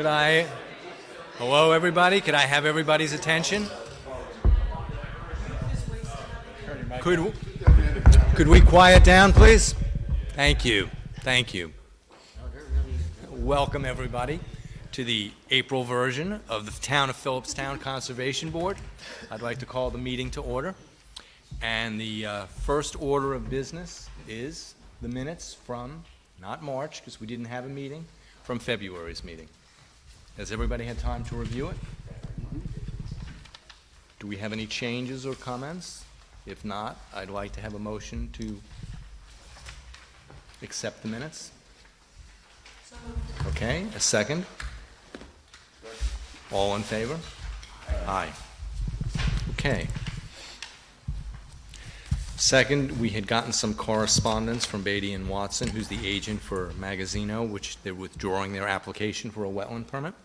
Hello everybody, could I have everybody's attention? Could we quiet down, please? Thank you. Welcome everybody to the April version of the Town of Philipstown Conservation Board. I'd like to call the meeting to order. And the first order of business is the minutes from, not March, because we didn't have a meeting, from February's meeting. Has everybody had time to review it? Do we have any changes or comments? If not, I'd like to have a motion to accept the minutes. Okay, a second. All in favor? Aye. Okay. Second, we had gotten some correspondence from Badey and Watson, who's the agent for Magazzino, which they're withdrawing their application for a wetland permit.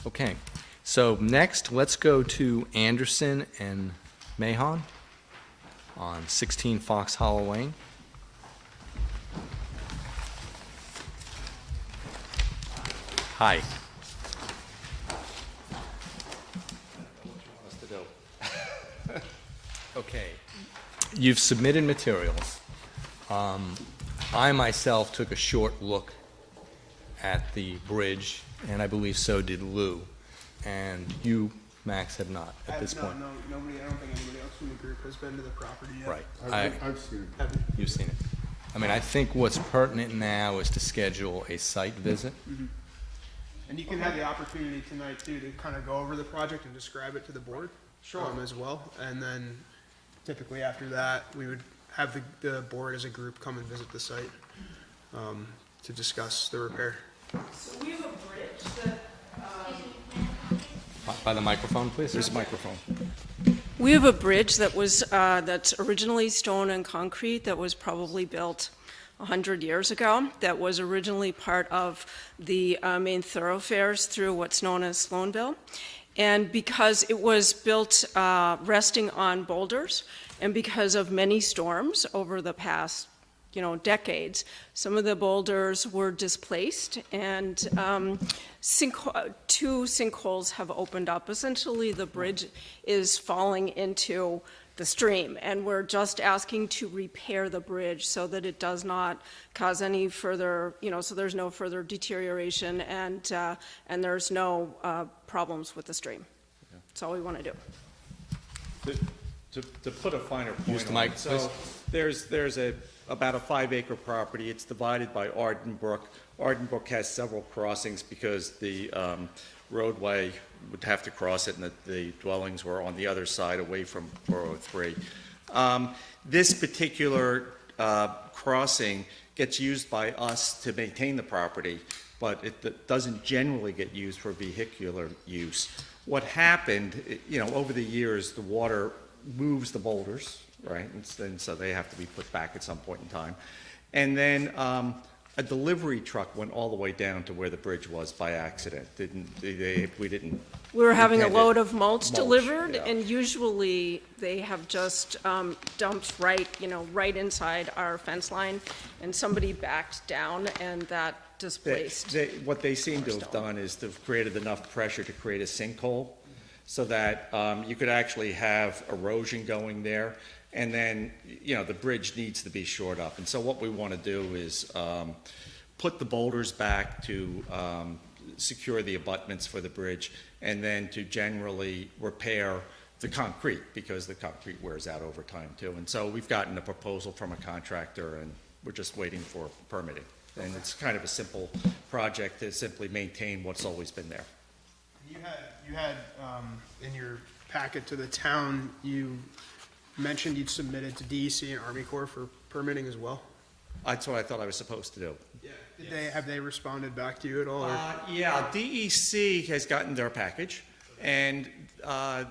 Okay, so next, let's go to Anderson and Mahon on 16 Fox Hollow Lane. Hi. Okay. You've submitted materials. I myself took a short look at the bridge, and I believe so did Lou. And you, Max, have not at this point. No, nobody. I don't think anybody else from the group has been to the property yet. Right. I've seen it. You've seen it. I mean, I think what's pertinent now is to schedule a site visit. Mm-hmm. And you can have the opportunity tonight too to kind of go over the project and describe it to the board, as well. And then typically after that, we would have the board as a group come and visit the site to discuss the repair. So we have a bridge that. By the microphone, please. There's a microphone. We have a bridge that was that's originally stone and concrete that was probably built 100 years ago. That was originally part of the main thoroughfares through what's known as Sloanville. And because it was built resting on boulders, and because of many storms over the past, decades, some of the boulders were displaced, and two sinkholes have opened up. Essentially, the bridge is falling into the stream, and we're just asking to repair the bridge so that it does not cause any further, so there's no further deterioration, and there's no problems with the stream. Yeah. That's all we want to do. To put a finer point Use the on mic, it, so there's about a 5-acre property. It's divided by Arden Brook. Arden Brook has several crossings because the roadway would have to cross it, and the dwellings were on the other side away from 403. This particular crossing gets used by us to maintain the property, but it doesn't generally get used for vehicular use. What happened, over the years, the water moves the boulders, right? And so they have to be put back at some point in time. And then a delivery truck went all the way down to where the bridge was by accident. We didn't. We were having a intend it. load of mulch delivered, yeah. and usually they have just dumped right inside our fence line, and somebody backed down, and that displaced. What they seem to have done is they've created enough pressure to create a sinkhole so that you could actually have erosion going there. And then, the bridge needs to be shored up. And so what we want to do is put the boulders back to secure the abutments for the bridge, and then to generally repair the concrete, because the concrete wears out over time too. And so we've gotten a proposal from a contractor, and we're just waiting for permitting. And it's kind of a simple project to simply maintain what's always been there. You had in your packet to the town, you mentioned you'd submitted to DEC and Army Corps for permitting as well. That's what I thought I was supposed to do. Yeah. Have they responded back to you at all? Yeah, DEC has gotten their package, and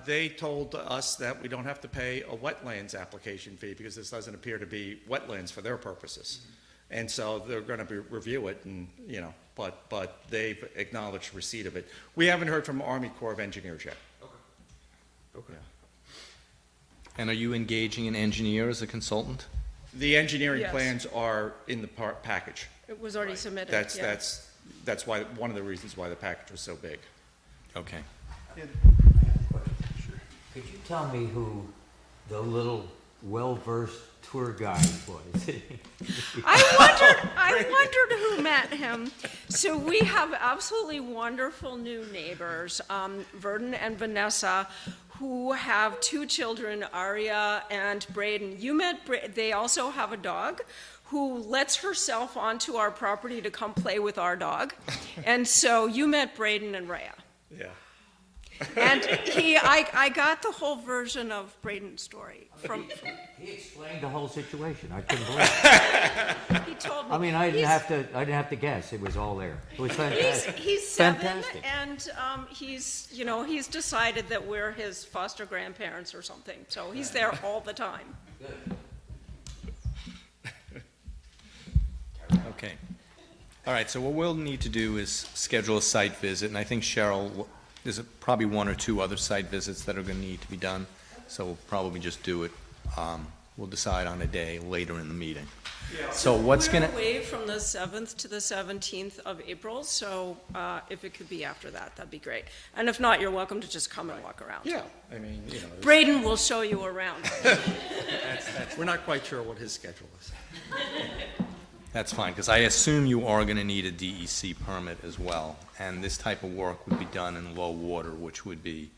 they told us that we don't have to pay a wetlands application fee because this doesn't appear to be wetlands for their purposes. And so they're going to review it, and but they've acknowledged receipt of it. We haven't heard from Army Corps of Engineers yet. Okay. Yeah. And are you engaging an engineer as a consultant? The engineering Yes. plans are in the package. It was already submitted. That's yeah. that's why, one of the reasons why the package was so big. Okay. Could you tell me who the little well-versed tour guide was? I wondered who met him. So we have absolutely wonderful new neighbors, Verdon and Vanessa, who have 2 children, Aria and Braden. You met, they also have a dog who lets herself onto our property to come play with our dog. And so you met Braden and Rhea. Yeah. And I got the whole version of Braden's story from, He explained the whole situation. I couldn't believe it. he told me. I mean, I didn't He's- have to guess. It was all there. It was fantastic. He's 7, Fantastic. and he's decided that we're his foster grandparents or something, so he's there all the time. Okay. All right, so what we'll need to do is schedule a site visit, and I think Cheryl, there's probably 1 or 2 other site visits that are going to need to be done, so we'll probably just do it. We'll decide on a day later in the meeting. So what's going We're to, away from the 7th to the 17th of April, so if it could be after that, that'd be great. And if not, you're welcome to just come and walk around. Yeah, I mean, Braden will show you around. we're not quite sure what his schedule is. that's fine, because I assume you are going to need a DEC permit as well, and this type of work would be done in low water, which would be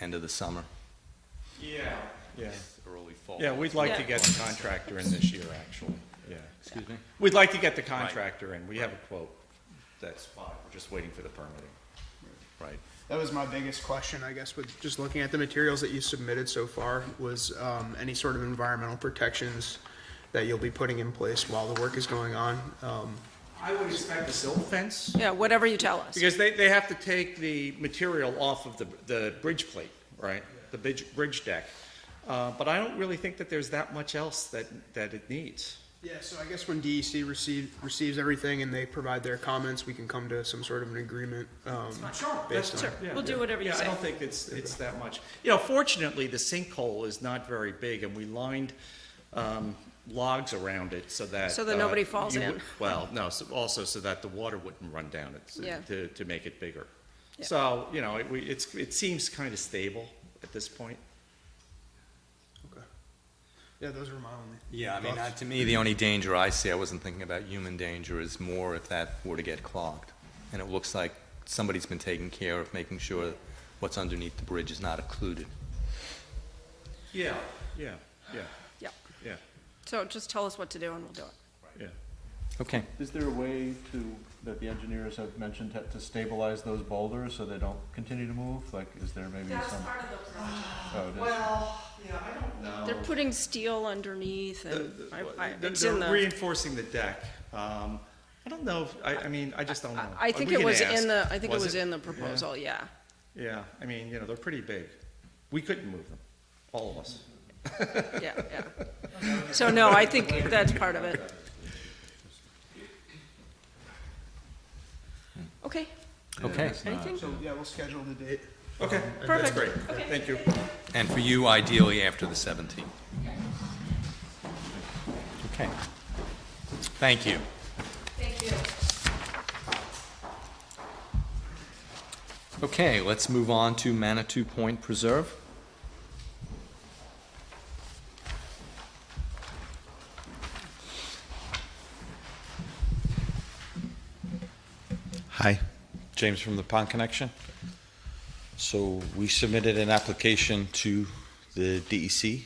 end of the summer, Yeah. Yeah. early fall. Yeah, we'd like to Yeah. get the contractor in this year, actually, yeah. Excuse me? We'd like to get the contractor in, we have a quote, that's fine, we're just waiting for the permitting. Right. That was my biggest question, I guess, with just looking at the materials that you submitted so far, was any sort of environmental protections that you'll be putting in place while the work is going on. I would expect a silt fence, Yeah, whatever you tell us. because they have to take the material off of the bridge plate, right? The bridge deck. But I don't really think that there's that much else that it needs. Yeah, so I guess when DEC receives everything and they provide their comments, we can come to some sort of an agreement. Sure. Based on- Sure, we'll do whatever you Yeah, I say. don't think it's that much. Fortunately, the sinkhole is not very big, and we lined logs around it so that. So that nobody falls you in. would- Well, no, also so that the water wouldn't run down it, Yeah. to make it bigger. Yeah. So, it seems kind of stable at this point. Okay. Yeah, those were my only. Yeah, I mean, thoughts. to me, the only danger I see, I wasn't thinking about human danger, is more if that were to get clogged. And it looks like somebody's been taking care of making sure what's underneath the bridge is not occluded. Yeah. Yeah. Yeah. So just tell us what to do and we'll do it. Yeah. Okay. Is there a way that the engineers have mentioned to stabilize those boulders so they don't continue to move? Like, is there maybe some? of the project. Oh, it is? Well, I don't know. They're putting steel underneath and it's They're in the, reinforcing the deck. I don't know, I just don't know. I think We it can was ask. in the, I think it was it? in the proposal, yeah. Yeah, they're pretty big. We couldn't move them, all of us. Yeah. So no, I think that's part of it. Okay, Okay. anything? So, yeah, we'll schedule the date. Okay, that's Perfect. great. Okay. Thank you. And for you, ideally after the 17th. Okay. Thank you. Thank you. Okay, let's move on to Manitou Point Preserve. Hi, James from the Pond Connection. So we submitted an application to the DEC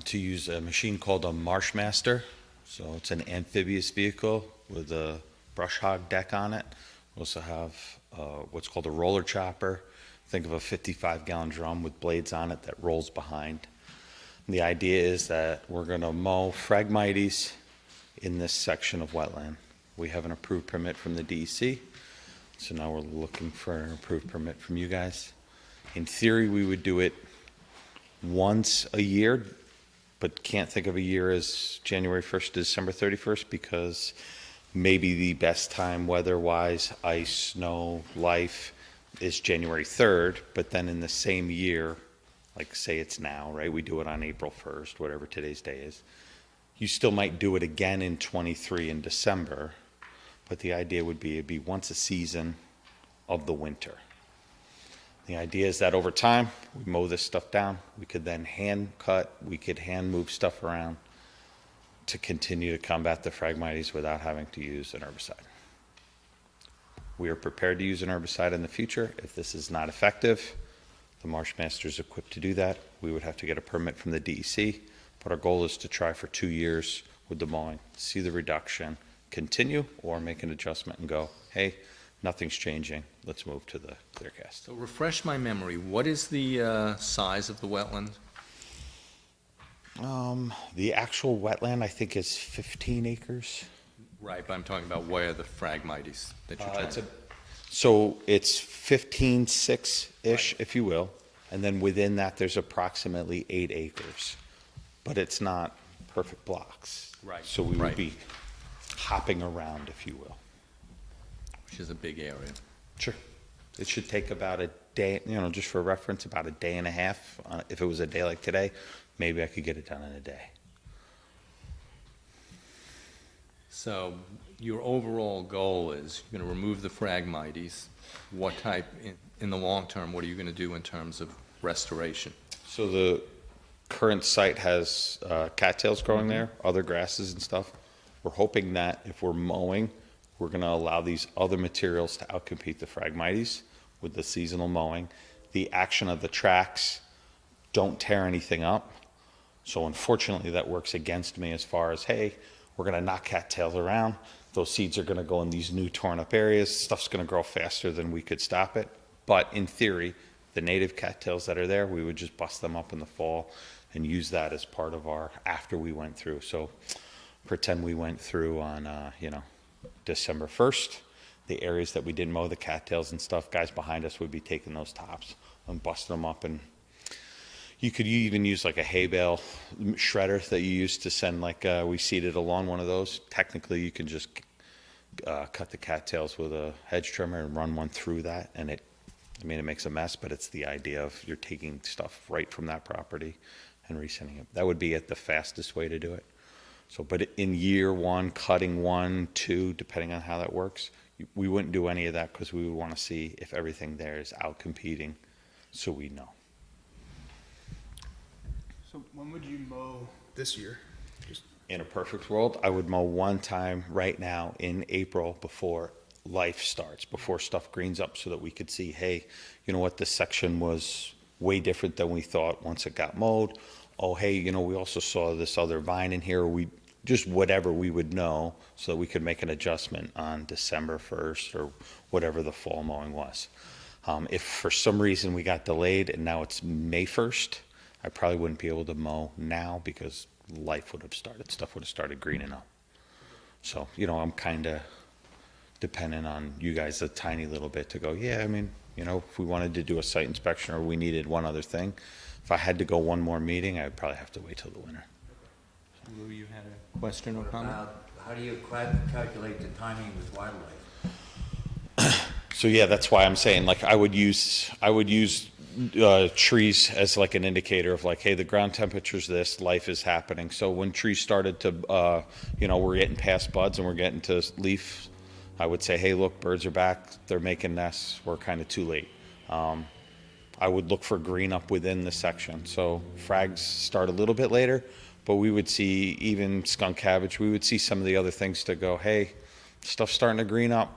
to use a machine called a Marsh Master. So it's an amphibious vehicle with a brush hog deck on it. We also have what's called a roller chopper. Think of a 55-gallon drum with blades on it that rolls behind. And the idea is that we're going to mow phragmites in this section of wetland. We have an approved permit from the DEC, so now we're looking for an approved permit from you guys. In theory, we would do it once a year, but can't think of a year as January 1st to December 31st because maybe the best time weather-wise, ice, snow, life, is January 3rd, but then in the same year, like say it's now, right, we do it on April 1st, whatever today's day is, you still might do it again in 23 in December, but the idea would be it'd be once a season of the winter. The idea is that over time, we mow this stuff down, we could then hand cut, we could hand move stuff around to continue to combat the phragmites without having to use an herbicide. We are prepared to use an herbicide in the future. If this is not effective, the Marsh Master is equipped to do that. We would have to get a permit from the DEC, but our goal is to try for 2 years with the mowing, see the reduction, continue, or make an adjustment and go, hey, nothing's changing, let's move to the clear cast. So refresh my memory, what is the size of the wetland? The actual wetland, I think, is 15 acres. Right, but I'm talking about where the phragmites that you're trying to... So it's 15.6-ish, if you will, and then within that, there's approximately 8 acres. But it's not perfect blocks. Right, So we would right. be hopping around, if you will. Which is a big area. Sure. It should take about a day, just for reference, about a day and a half. If it was a day like today, maybe I could get it done in a day. So your overall goal is you're going to remove the phragmites. What type, in the long term, what are you going to do in terms of restoration? So the current site has cattails growing there, other grasses and stuff. We're hoping that if we're mowing, we're going to allow these other materials to outcompete the phragmites with the seasonal mowing. The action of the tracks don't tear anything up. So unfortunately, that works against me as far as, hey, we're going to knock cattails around. Those seeds are going to go in these new torn up areas. Stuff's going to grow faster than we could stop it. But in theory, the native cattails that are there, we would just bust them up in the fall and use that as part of our, after we went through. So pretend we went through on, December 1st. The areas that we didn't mow, the cattails and stuff, guys behind us would be taking those tops and busting them up. And you could even use like a hay bale shredder that you used to send, like we seeded along one of those. Technically, you can just cut the cattails with a hedge trimmer and run one through that. And it makes a mess, but it's the idea of you're taking stuff right from that property and resending it. That would be the fastest way to do it. So, but in year one, cutting 1, 2, depending on how that works, we wouldn't do any of that because we would want to see if everything there is out competing, so we know. So when would you mow this year? Just In a perfect world, I would mow one time right now in April before life starts, before stuff greens up, so that we could see, hey, you know what, this section was way different than we thought once it got mowed. Oh, hey, we also saw this other vine in here. We just whatever we would know, so that we could make an adjustment on December 1st or whatever the fall mowing was. If for some reason we got delayed and now it's May 1st, I probably wouldn't be able to mow now because life would have started. Stuff would have started greening up. So, I'm kind of dependent on you guys a tiny little bit to go, yeah, if we wanted to do a site inspection or we needed one other thing, if I had to go one more meeting, I would probably have to wait till the winter. Lou, you had a question or comment? How do you calculate the timing with wildlife? So yeah, that's why I'm saying, like, I would use trees as like an indicator of like, hey, the ground temperature's this, life is happening. So when trees started to, we're getting past buds and we're getting to leaf, I would say, hey, look, birds are back, they're making nests, we're kind of too late. I would look for green up within the section. So frags start a little bit later, but we would see even skunk cabbage, we would see some of the other things to go, hey, stuff's starting to green up.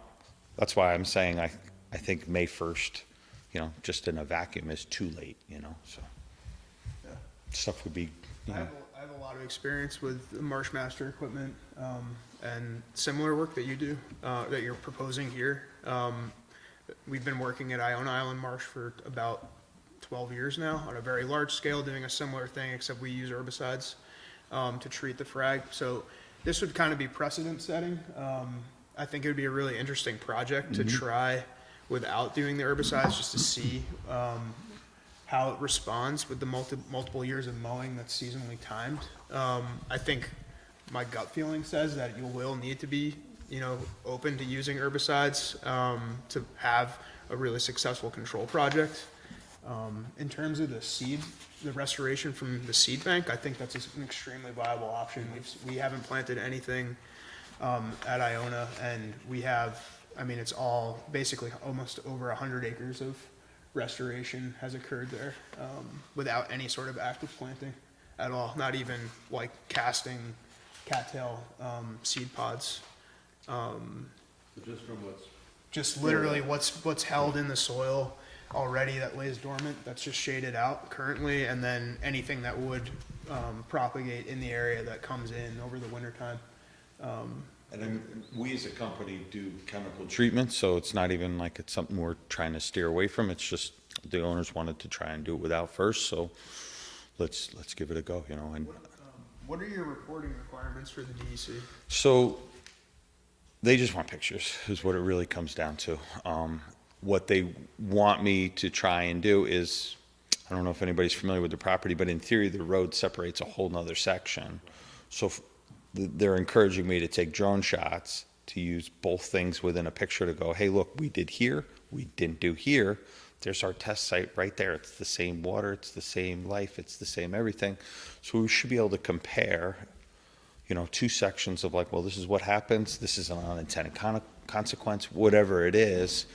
That's why I'm saying I think May 1st, just in a vacuum is too late, so. Yeah. Stuff would be, I have a lot of experience with the Marsh Master equipment and similar work that you do, that you're proposing here. We've been working at Ione Island Marsh for about 12 years now on a very large scale, doing a similar thing, except we use herbicides to treat the frag. So this would kind of be precedent setting. I think it would be a really interesting project to try without doing the herbicides, just to see how it responds with the multiple years of mowing that's seasonally timed. I think my gut feeling says that you will need to be, open to using herbicides to have a really successful control project. In terms of the restoration from the seed bank, I think that's an extremely viable option. We haven't planted anything at Iona, and we have, I mean, it's all basically almost over 100 acres of restoration has occurred there, without any sort of active planting at all, not even like casting cattail, seed pods. Just from what's. Just literally what's held in the soil already that lays dormant, that's just shaded out currently, and then anything that would propagate in the area that comes in over the wintertime. And then we as a company do chemical treatment, so it's not even like it's something we're trying to steer away from. It's just the owners wanted to try and do it without first, so let's give it a go, you know. And What are your reporting requirements for the DEC? so they just want pictures, is what it really comes down to. What they want me to try and do is, I don't know if anybody's familiar with the property, but in theory, the road separates a whole nother section. So they're encouraging me to take drone shots, to use both things within a picture to go, hey, look, we did here, we didn't do here. There's our test site right there. It's the same water, it's the same life, it's the same everything. So we should be able to compare, you know, two sections of like, well, this is what happens, this is an unintended consequence, whatever it is.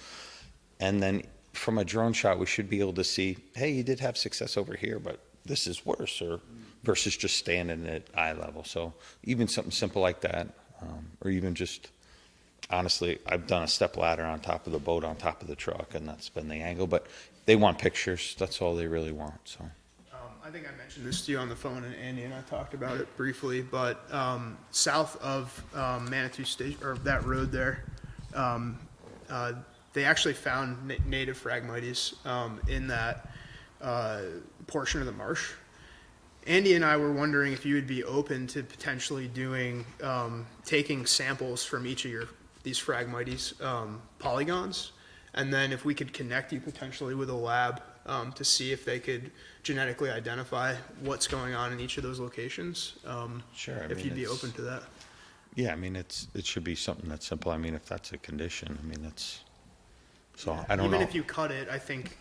And then from a drone shot, we should be able to see, hey, you did have success over here, but this is worse, or versus just standing at eye level. So even something simple like that, or even just, honestly, I've done a step ladder on top of the boat, on top of the truck, and that's been the angle. But they want pictures. That's all they really want. So I think I mentioned this to you on the phone, and Andy and I talked about it briefly, but south of Manitou Station, or that road there, they actually found native phragmites in that portion of the marsh. Andy and I were wondering if you would be open to potentially doing, taking samples from each of these phragmites polygons, and then if we could connect you potentially with a lab to see if they could genetically identify what's going on in each of those locations. Sure, I If mean, you'd be it's- open to that. yeah, I mean, it should be something that's simple. I mean, if that's a condition, I mean, that's, so I don't know. Even if you cut it, I think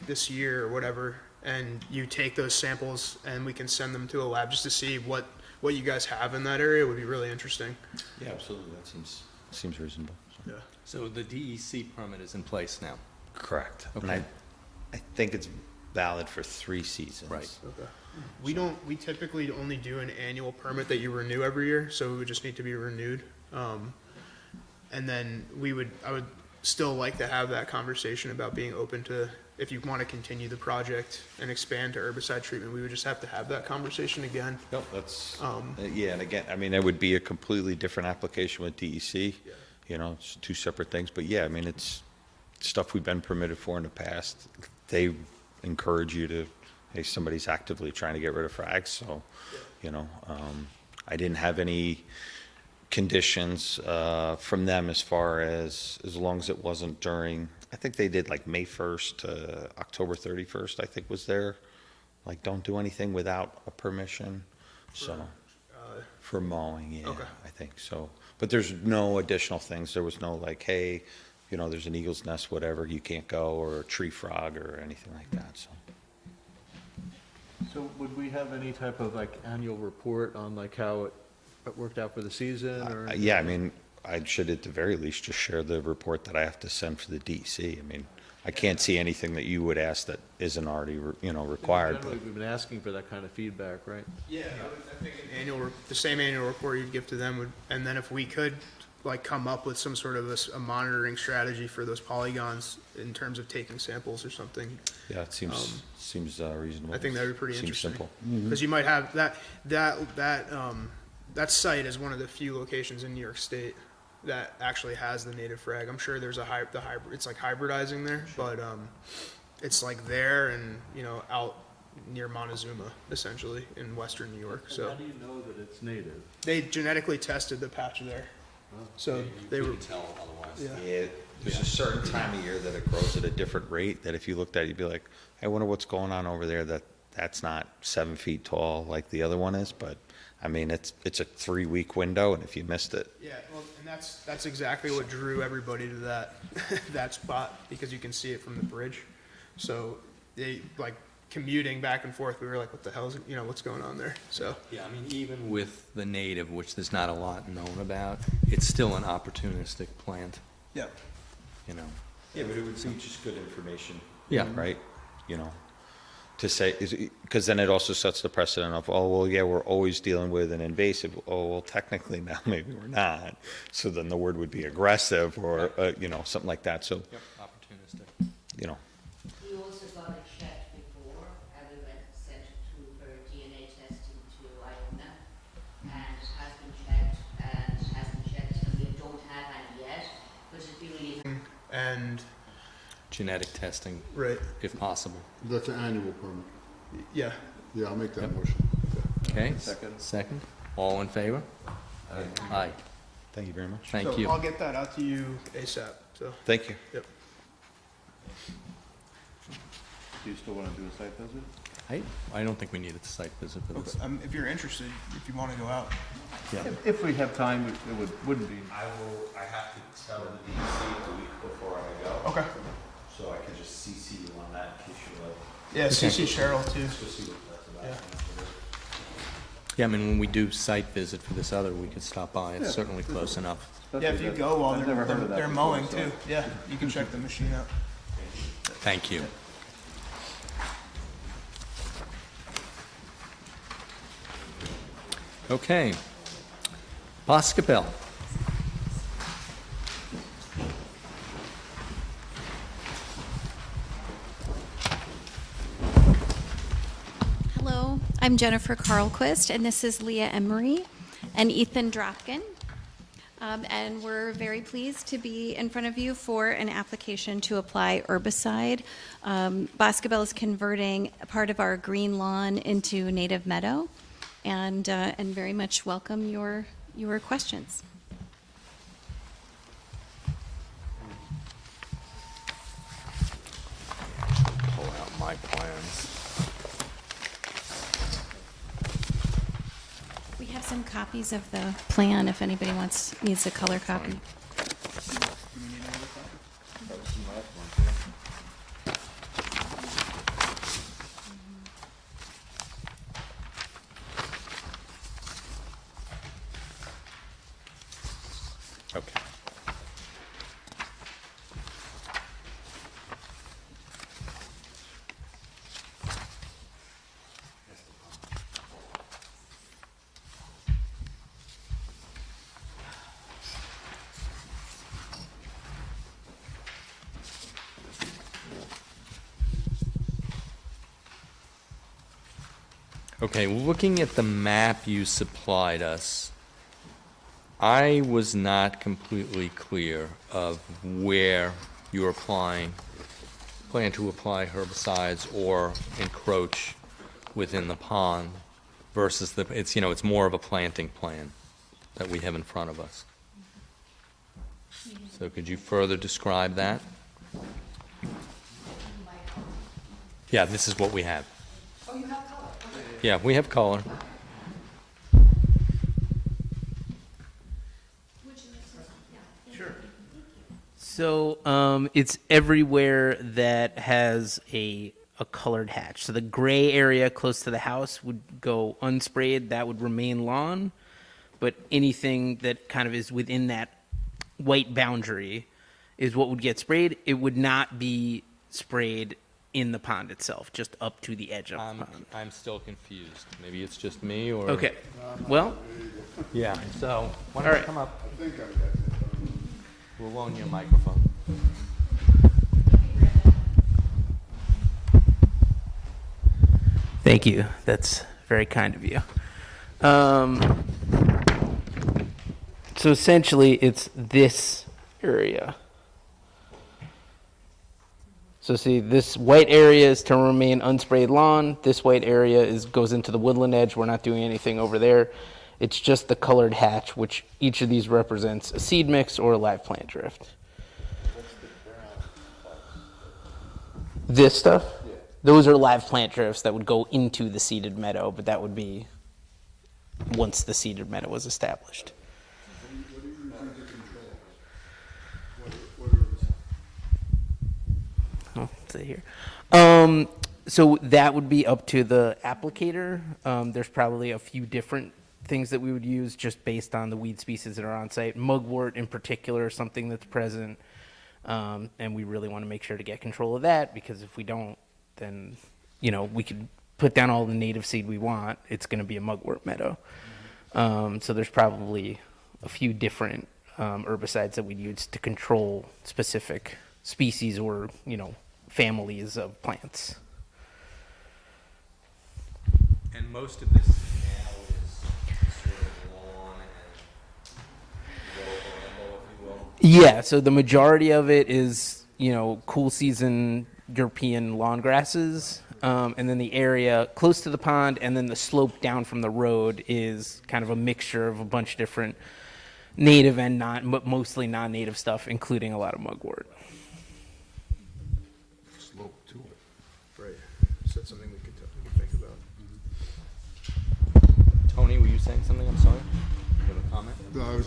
this year or whatever, and you take those samples and we can send them to a lab just to see what you guys have in that area, would be really interesting. Yeah, absolutely. That seems reasonable. So. Yeah. So the DEC permit is in place now? Correct. And Okay. I think it's valid for 3 seasons. Right. Okay. We typically only do an annual permit that you renew every year, so it would just need to be renewed. And then I would still like to have that conversation about being open to, if you want to continue the project and expand to herbicide treatment, we would just have to have that conversation again. No, that's, yeah, and again, I mean, it would be a completely different application with DEC. Yeah. You know, it's 2 separate things, but yeah, I mean, it's stuff we've been permitted for in the past. They encourage you to, hey, somebody's actively trying to get rid of frags, so, you know, I didn't have any conditions from them as far as long as it wasn't during, I think they did like May 1st to October 31st, I think was there. Like, don't do anything without a permission, so, for mowing, yeah, Okay. I think so. But there's no additional things, there was no like, hey, you know, there's an eagle's nest, whatever, you can't go, or a tree frog or anything like that, so. So would we have any type of like annual report on like how it worked out for the season or? Yeah, I mean, I should at the very least just share the report that I have to send for the DEC. I mean, I can't see anything that you would ask that isn't already, you know, required, but, Generally, we've been asking for that kind of feedback, right? Yeah, I think the same annual report you'd give to them would, and then if we could, like, come up with some sort of a monitoring strategy for those polygons in terms of taking samples or something, yeah, it seems reasonable. I think that'd be pretty Seems interesting. simple. Because you might have that site is one of the few locations in New York State that actually has the native frag. I'm sure there's the hybrid, it's like hybridizing there, but it's like there and, you know, out near Montezuma, essentially, in western New York, And so. how do you know that it's native? They genetically tested the patch there, so they were, tell otherwise. yeah. Yeah, there's a certain time of year that it grows at a different rate, that if you looked at it, you'd be like, I wonder what's going on over there, that's not 7 feet tall like the other one is, but, I mean, it's a 3-week window, and if you missed it, Yeah, well, and that's exactly what drew everybody to that, that spot, because you can see it from the bridge. So they, like, commuting back and forth, we were like, what the hell's, what's going on there? So, Yeah, I mean, even with the native, which there's not a lot known about, it's still an opportunistic plant, yeah. you know. Yeah, but it would be just good information. Yeah. Right? To say, because then it also sets the precedent of, oh, well, yeah, we're always dealing with an invasive. Oh, well, technically now maybe we're not. So then the word would be aggressive or, something like that. So, Yep, opportunistic. you know, We also got it checked before, and we went and sent it through for DNA testing to Iona, and it has been checked, and hasn't checked, and we don't have any yet, but it'd be really And, Genetic testing, right, if possible. That's an annual permit. yeah. Yeah, I'll make that Yep. motion. Okay? Second. Second. All in favor? Aye. thank you very much. Thank So you. I'll get that out to you ASAP, so, Thank you. yep. Do you still want to do a site visit? I don't think we needed a site visit for this. If you're interested, if you want to go out. If we have time, it wouldn't be. I have to tell the DEC a week before I go. Okay. So I can just CC you on that in case you like. Yeah, CC Cheryl too. Just see what that's about. Yeah. Yeah, I mean, when we do site visit for this other, we could stop by. It's certainly close enough. Yeah, if you go while I've never heard of that they're before, mowing so- too. Yeah, you can check the machine out. Thank you. Okay. Boscobel. Hello, I'm Jennifer Carlquist, and this is Leah Emery and Ethan Dropkin. And we're very pleased to be in front of you for an application to apply herbicide. Boscobel is converting a part of our green lawn into native meadow, and very much welcome your questions. Pull out my plans. We have some copies of the plan if anybody needs a color copy. Okay. Okay, looking at the map you supplied us, I was not completely clear of where you're plan to apply herbicides or encroach within the pond versus it's more of a planting plan that we have in front of us. So could you further describe that? Yeah, this is what we have. Oh, you have color? Yeah, we have color. So it's everywhere that has a colored hatch. So the gray area close to the house would go unsprayed. That would remain lawn. But anything that kind of is within that white boundary is what would get sprayed. It would not be sprayed in the pond itself, just up to the edge of the pond. I'm still confused. Maybe it's just me or... Okay. Well, Yeah, so why All don't you right. come up? I think I got it. We'll loan you a microphone. thank you. That's very kind of you. So essentially, it's this area. So see, this white area is to remain unsprayed lawn. This white area goes into the woodland edge. We're not doing anything over there. It's just the colored hatch, which each of these represents a seed mix or a live plant drift. This stuff? Those are live plant drifts that would go into the seeded meadow, but that would be once the seeded meadow was established. What do you usually to control? What are the... Oh, let's see here. So that would be up to the applicator. There's probably a few different things that we would use just based on the weed species that are on site. Mugwort in particular is something that's present. And we really want to make sure to get control of that, because if we don't, then, we could put down all the native seed we want. It's going to be a mugwort meadow. So there's probably a few different herbicides that we'd use to control specific species or, families of plants. And most of this now is sort of lawn and ramble, if you will. Yeah, so the majority of it is, cool season European lawn grasses. And then the area close to the pond and then the slope down from the road is kind of a mixture of a bunch of different native and mostly non-native stuff, including a lot of mugwort. Slope to it. Right. So that's something we could think about. Tony, were you saying something? I'm sorry. You have a comment?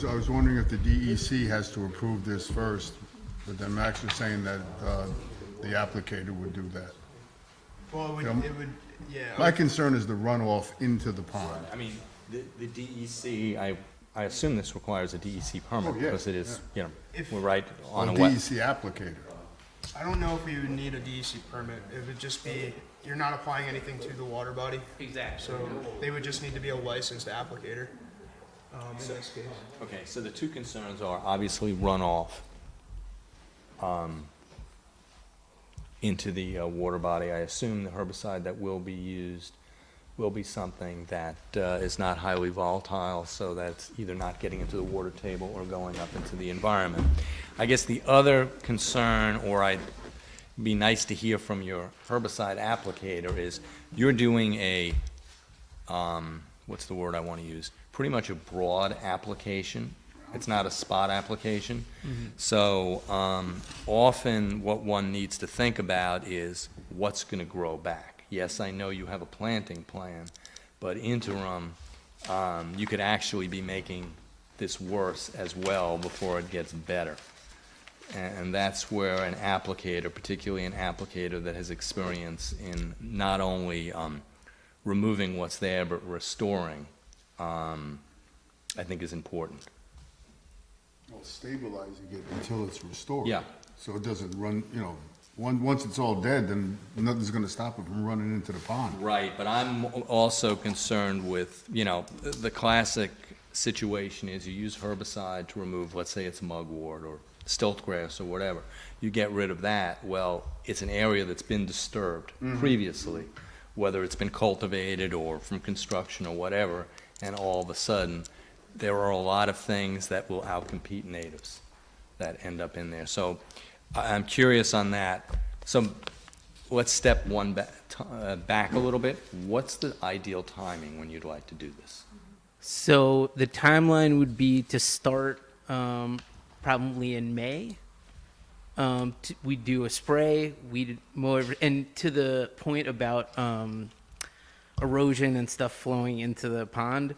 I was wondering if the DEC has to approve this first, but then Max was saying that the applicator would do that. Well, yeah. My concern is the runoff into the pond. I mean, the DEC, I assume this requires a DEC permit Oh, yeah, because it is, If- we're right on a Or wet. DEC applicator. I don't know if we would need a DEC permit. It would just be, you're not applying anything to the water body. Exactly. So they would just need to be a licensed applicator, in this case. Okay, so the two concerns are obviously runoff into the water body. I assume the herbicide that will be used will be something that is not highly volatile, so that's either not getting into the water table or going up into the environment. I guess the other concern, or I'd be nice to hear from your herbicide applicator, is you're doing a, what's the word I want to use? Pretty much a broad application. It's not a spot application. So often what one needs to think about is what's going to grow back. Yes, I know you have a planting plan, but interim, you could actually be making this worse as well before it gets better. And that's where an applicator, particularly an applicator that has experience in not only removing what's there, but restoring, I think is important. Well, stabilizing it until it's restored. Yeah. So it doesn't run, once it's all dead, then nothing's gonna stop it from running into the pond. Right, but I'm also concerned with, the classic situation is you use herbicide to remove, let's say it's mugwort or stiltgrass or whatever. You get rid of that, well, it's an area that's been disturbed previously, whether it's been cultivated or from construction or whatever, and all of a sudden, there are a lot of things that will outcompete natives that end up in there. So I'm curious on that. So let's step one back a little bit. What's the ideal timing when you'd like to do this? So the timeline would be to start probably in May. We do a spray, we mow and to the point about erosion and stuff flowing into the pond,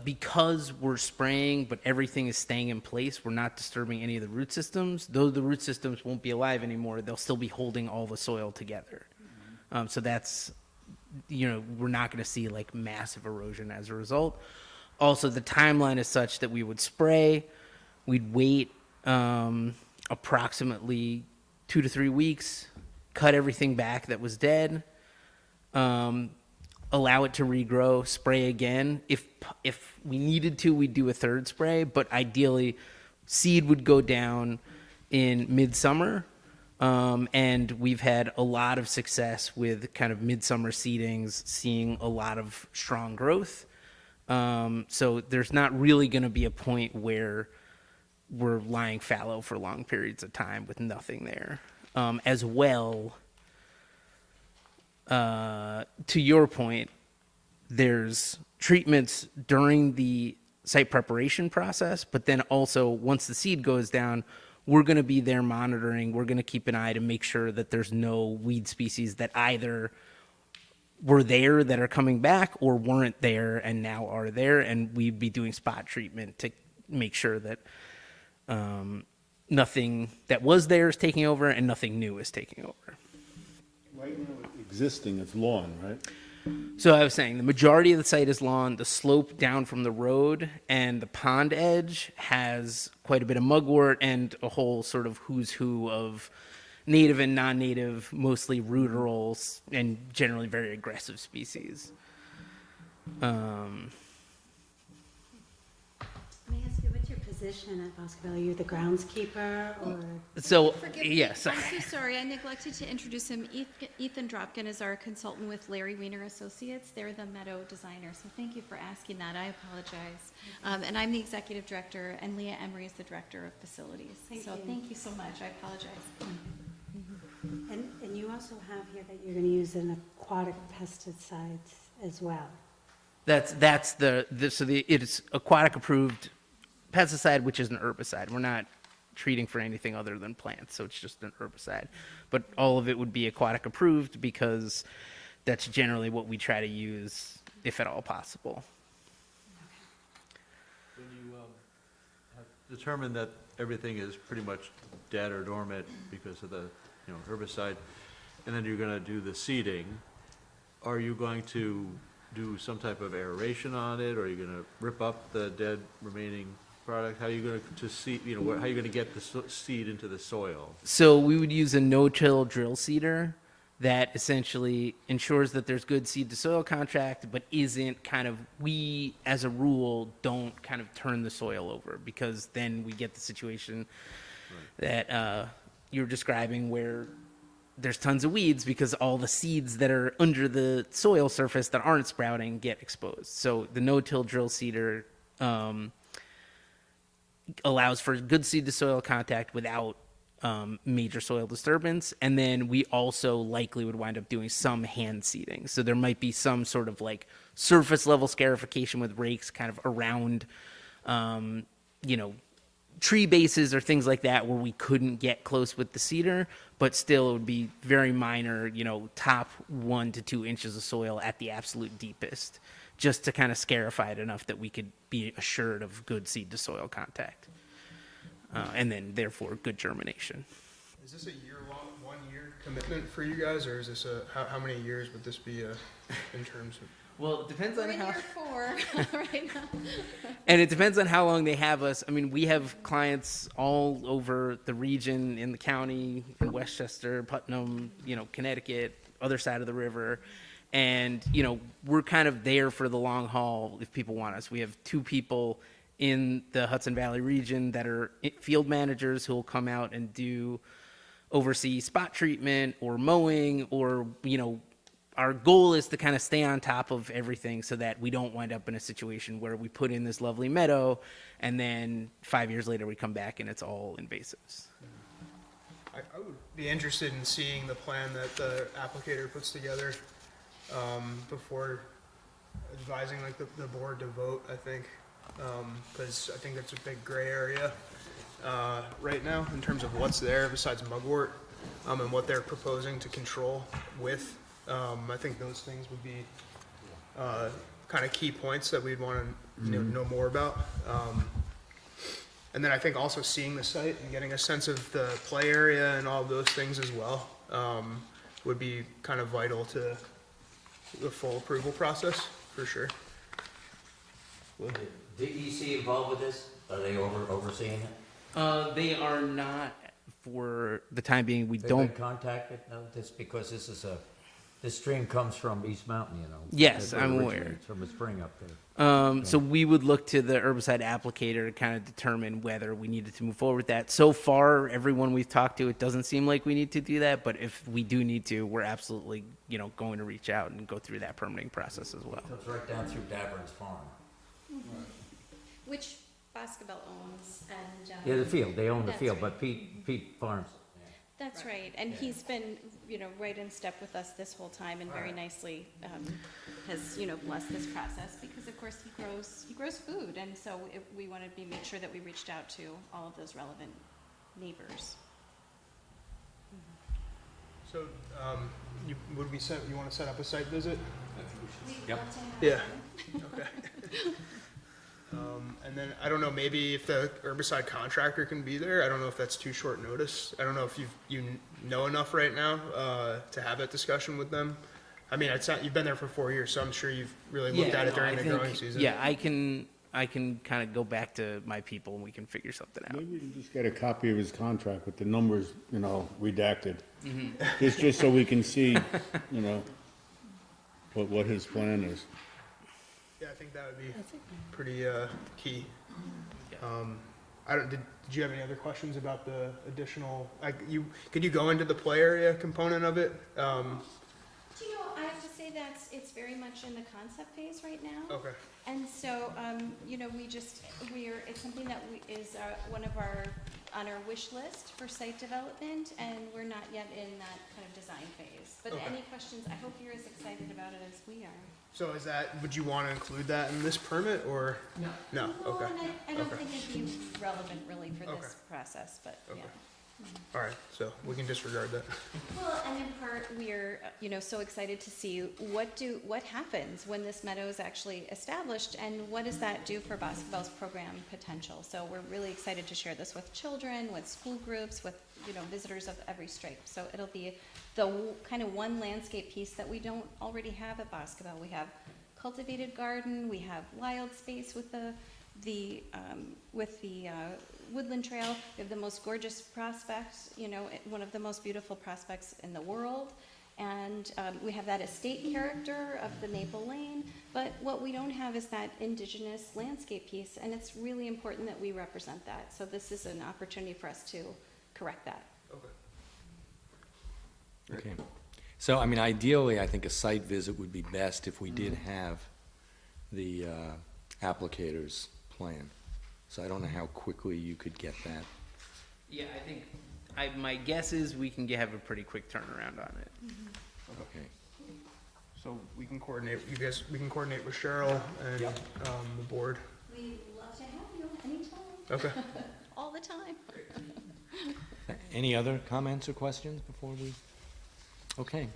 because we're spraying but everything is staying in place, we're not disturbing any of the root systems. Though the root systems won't be alive anymore, they'll still be holding all the soil together. So that's, we're not going to see like massive erosion as a result. Also, the timeline is such that we would spray, we'd wait approximately 2 to 3 weeks, cut everything back that was dead, allow it to regrow, spray again. If we needed to, we'd do a third spray, but ideally, seed would go down in midsummer. And we've had a lot of success with kind of midsummer seedings, seeing a lot of strong growth. So there's not really going to be a point where we're lying fallow for long periods of time with nothing there. As well, to your point, there's treatments during the site preparation process, but then also once the seed goes down, we're going to be there monitoring. We're going to keep an eye to make sure that there's no weed species that either were there that are coming back or weren't there and now are there. And we'd be doing spot treatment to make sure that nothing that was there is taking over and nothing new is taking over. Right now, existing, it's lawn, right? So I was saying, the majority of the site is lawn. The slope down from the road and the pond edge has quite a bit of mugwort and a whole sort of who's who of native and non-native, mostly ruderals, and generally very aggressive species. May I ask you, what's your position at Boscobel? Are you the groundskeeper or? So, Forgive me, yes. I'm so sorry, I neglected to introduce him. Ethan Dropkin is our consultant with Larry Weiner Associates. They're the meadow designer, so thank you for asking that. I apologize. And I'm the executive director, and Leah Emery is the director of facilities. Thank So you. thank you so much, I apologize. And you also have here that you're going to use an aquatic pesticides as well. That's it's aquatic approved pesticide, which is an herbicide. We're not treating for anything other than plants, so it's just an herbicide. But all of it would be aquatic approved because that's generally what we try to use if at all possible. When you have determined that everything is pretty much dead or dormant because of the, herbicide, and then you're gonna do the seeding, are you going to do some type of aeration on it, or are you gonna rip up the dead remaining product? How are you going to seed, how are you going to get the seed into the soil? So we would use a no-till drill seeder that essentially ensures that there's good seed to soil contact, but isn't we as a rule don't kind of turn the soil over, because then we get the situation that you're describing where there's tons of weeds because all the seeds that are under the soil surface that aren't sprouting get exposed. So the no-till drill seeder allows for good seed to soil contact without major soil disturbance. And then we also likely would wind up doing some hand seeding. So there might be some sort of like surface level scarification with rakes kind of around, tree bases or things like that where we couldn't get close with the seeder, but still it would be very minor, top 1 to 2 inches of soil at the absolute deepest, just to kind of scarify it enough that we could be assured of good seed to soil contact. And then therefore good germination. Is this a year-long, 1-year commitment for you guys, or is this how many years would this be in terms of? Well, it depends We're on in how. year 4 right now. And it depends on how long they have us. I mean, we have clients all over the region, in the county, in Westchester, Putnam, Connecticut, other side of the river. And, we're kind of there for the long haul if people want us. We have 2 people in the Hudson Valley region that are field managers who will come out and oversee spot treatment or mowing, or, our goal is to kind of stay on top of everything so that we don't wind up in a situation where we put in this lovely meadow and then 5 years later we come back and it's all invasives. I would be interested in seeing the plan that the applicator puts together before advising the board to vote, I think, because I think that's a big gray area right now in terms of what's there besides mugwort and what they're proposing to control with. I think those things would be kind of key points that we'd want to know more about. And then I think also seeing the site and getting a sense of the play area and all of those things as well would be kind of vital to the full approval process, for sure. DEC involved with this? Are they overseeing it? They are not for the time being. We They've don't. been contacted? No, this because this stream comes from East Mountain, Yes, It I'm aware. originates from a spring up there. So we would look to the herbicide applicator to kind of determine whether we needed to move forward with that. So far, everyone we've talked to, it doesn't seem like we need to do that. But if we do need to, we're absolutely, going to reach out and go through that permitting process as well. It goes right down through Davern's farm. Which Boscobel owns, and. Yeah, the field, they own the That's field, right. but Pete farms. That's right, and he's been, right in step with us this whole time, and very nicely has, blessed this process, because of course he grows food, and so we wanted to make sure that we reached out to all of those relevant neighbors. So, you want to set up a site visit? Yep. Yeah. Okay. And then, I don't know, maybe if the herbicide contractor can be there, I don't know if that's too short notice. I don't know if you know enough right now, to have that discussion with them. I mean, it's not, you've been there for 4 years, so I'm sure you've really looked at it no, during I the think- growing season. Yeah, I can kind of go back to my people and we can figure something out. Maybe you can just get a copy of his contract with the numbers, redacted. Just so we can see, what his plan is. Yeah, I think that would be pretty, key. Did you have any other questions about the additional, could you go into the play area component of it? I have to say it's very much in the concept phase right now. Okay. And so, it's something that is one of on our wish list for site development, and we're not yet in that kind of design phase. But Okay. any questions, I hope you're as excited about it as we are. So would you want to include that in this permit, or? No. No, okay. And I don't Okay. think it'd be relevant really for Okay. this process, but yeah. Okay. All right, so we can disregard that. Well, and in part, we're, so excited to see what happens when this meadow is actually established, and what does that do for Boscobel's program potential? So we're really excited to share this with children, with school groups, with, visitors of every stripe. So it'll be the kind of one landscape piece that we don't already have at Boscobel. We have cultivated garden, we have wild space with the woodland trail. We have the most gorgeous prospect, one of the most beautiful prospects in the world. And we have that estate character of the Maple Lane, but what we don't have is that indigenous landscape piece, and it's really important that we represent that. So this is an opportunity for us to correct that. Okay. So, I mean, ideally, I think a site visit would be best if we did have the applicator's plan. So I don't know how quickly you could get that. Yeah, I think, my guess is we can have a pretty quick turnaround on it. Okay. So we can coordinate, we can coordinate with Cheryl and, the board. We'd love to have you anytime. Okay. All the time. Any other comments or questions before we? Okay.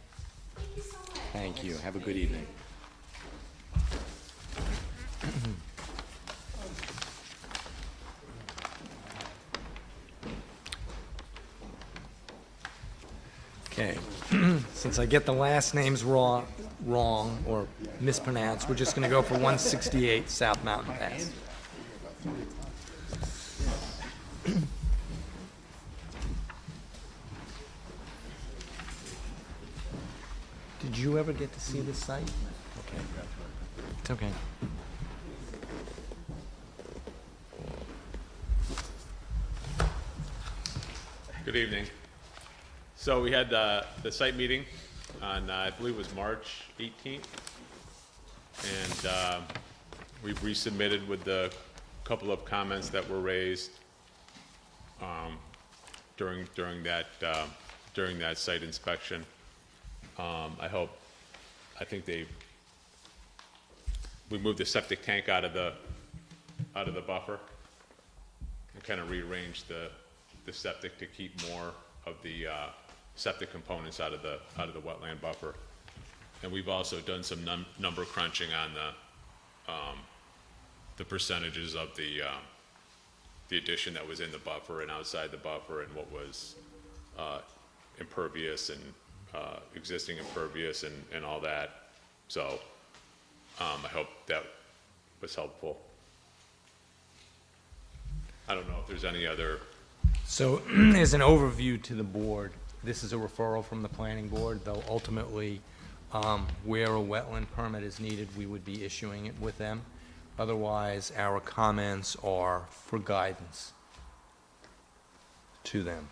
Thank you so much. Thank you. Have a good evening. Okay, since I get the last names wrong or mispronounced, we're just gonna go for 168 South Mountain Pass. Did you ever get to see this site? Okay. It's okay. Good evening. So we had the site meeting on, I believe it was March 18th. And we've resubmitted with the couple of comments that were raised during that site inspection. I think we moved the septic tank out of the buffer and kind of rearranged the septic to keep more of the septic components out of the wetland buffer. And we've also done some number crunching on the percentages of the addition that was in the buffer and outside the buffer, and what was impervious and existing impervious and all that. So I hope that was helpful. I don't know if there's any other. So as an overview to the board, this is a referral from the planning board, though ultimately where a wetland permit is needed, we would be issuing it with them. Otherwise, our comments are for guidance to them.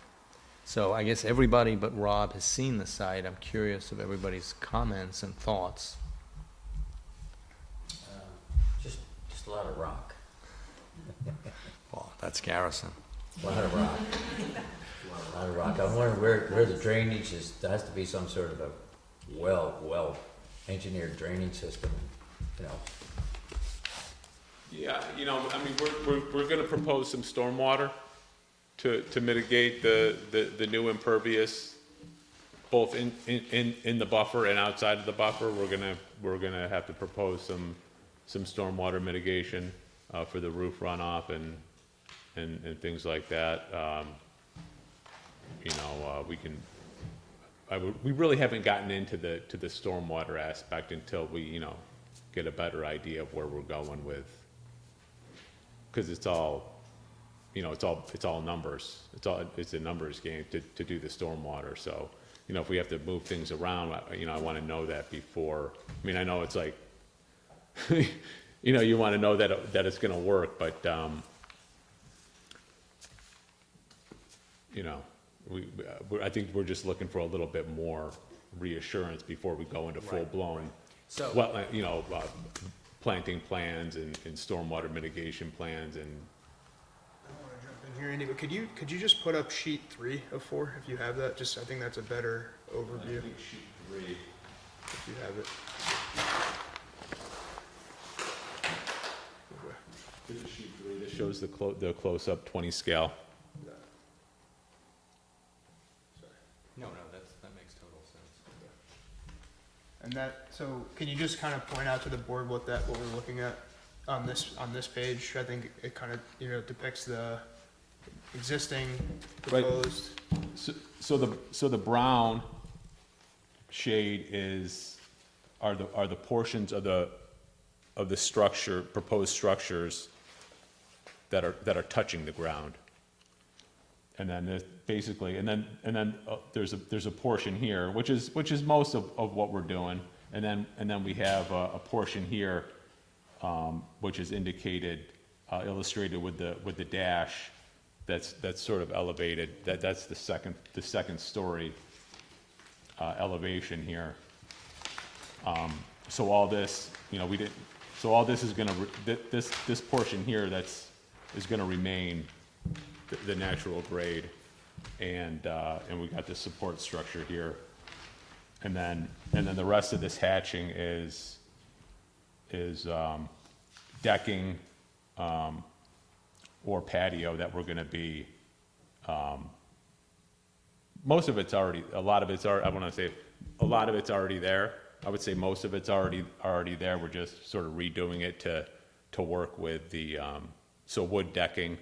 So I guess everybody but Rob has seen the site. I'm curious of everybody's comments and thoughts. Just a lot of rock. Well, that's Garrison. A lot of rock. A lot of rock. I'm wondering where the drainage is. There has to be some sort of a well-engineered drainage system, Yeah, I mean, we're gonna propose some stormwater to mitigate the new impervious, both in the buffer and outside of the buffer. We're gonna have to propose some stormwater mitigation. for the roof runoff and things like that. You know, we really haven't gotten into the stormwater aspect until we, you know, get a better idea of where we're going with, because it's all, you know, it's all numbers. It's a numbers game to do the stormwater. So, you know, if we have to move things around, you know, I want to know that before. I mean, I know it's like, you know, you want to know that it's going to work, but you know, I think we're just looking for a little bit more reassurance before we go into full-blown So- wetland, you know, planting plans and stormwater mitigation plans and. I don't want to jump in here, Andy, but could you just put up sheet 3 of 4 if you have that? Just, I think that's a better overview. Sheet 3. If you have it. This is sheet 3. This shows the close-up 20 scale. No, that makes total sense. And that, so can you just kind of point out to the board what we're looking at on this page? I think it kind of, you know, depicts the existing, Right. proposed. So the brown shade are the portions of the structure, proposed structures that are touching the ground. And then there's basically, and then there's a portion here, which is most of what we're doing. And then we have a portion here, which is indicated, illustrated with the dash, that's sort of elevated. That's the second story elevation here. So all this, you know, so all this is gonna, this portion here is gonna remain the natural grade, and we got the support structure here, and then the rest of this hatching is decking or patio that we're going to be. Most of it's already, a lot of it's already. I want to say a lot of it's already there. I would say most of it's already there. We're just sort of redoing it to work with the so wood decking.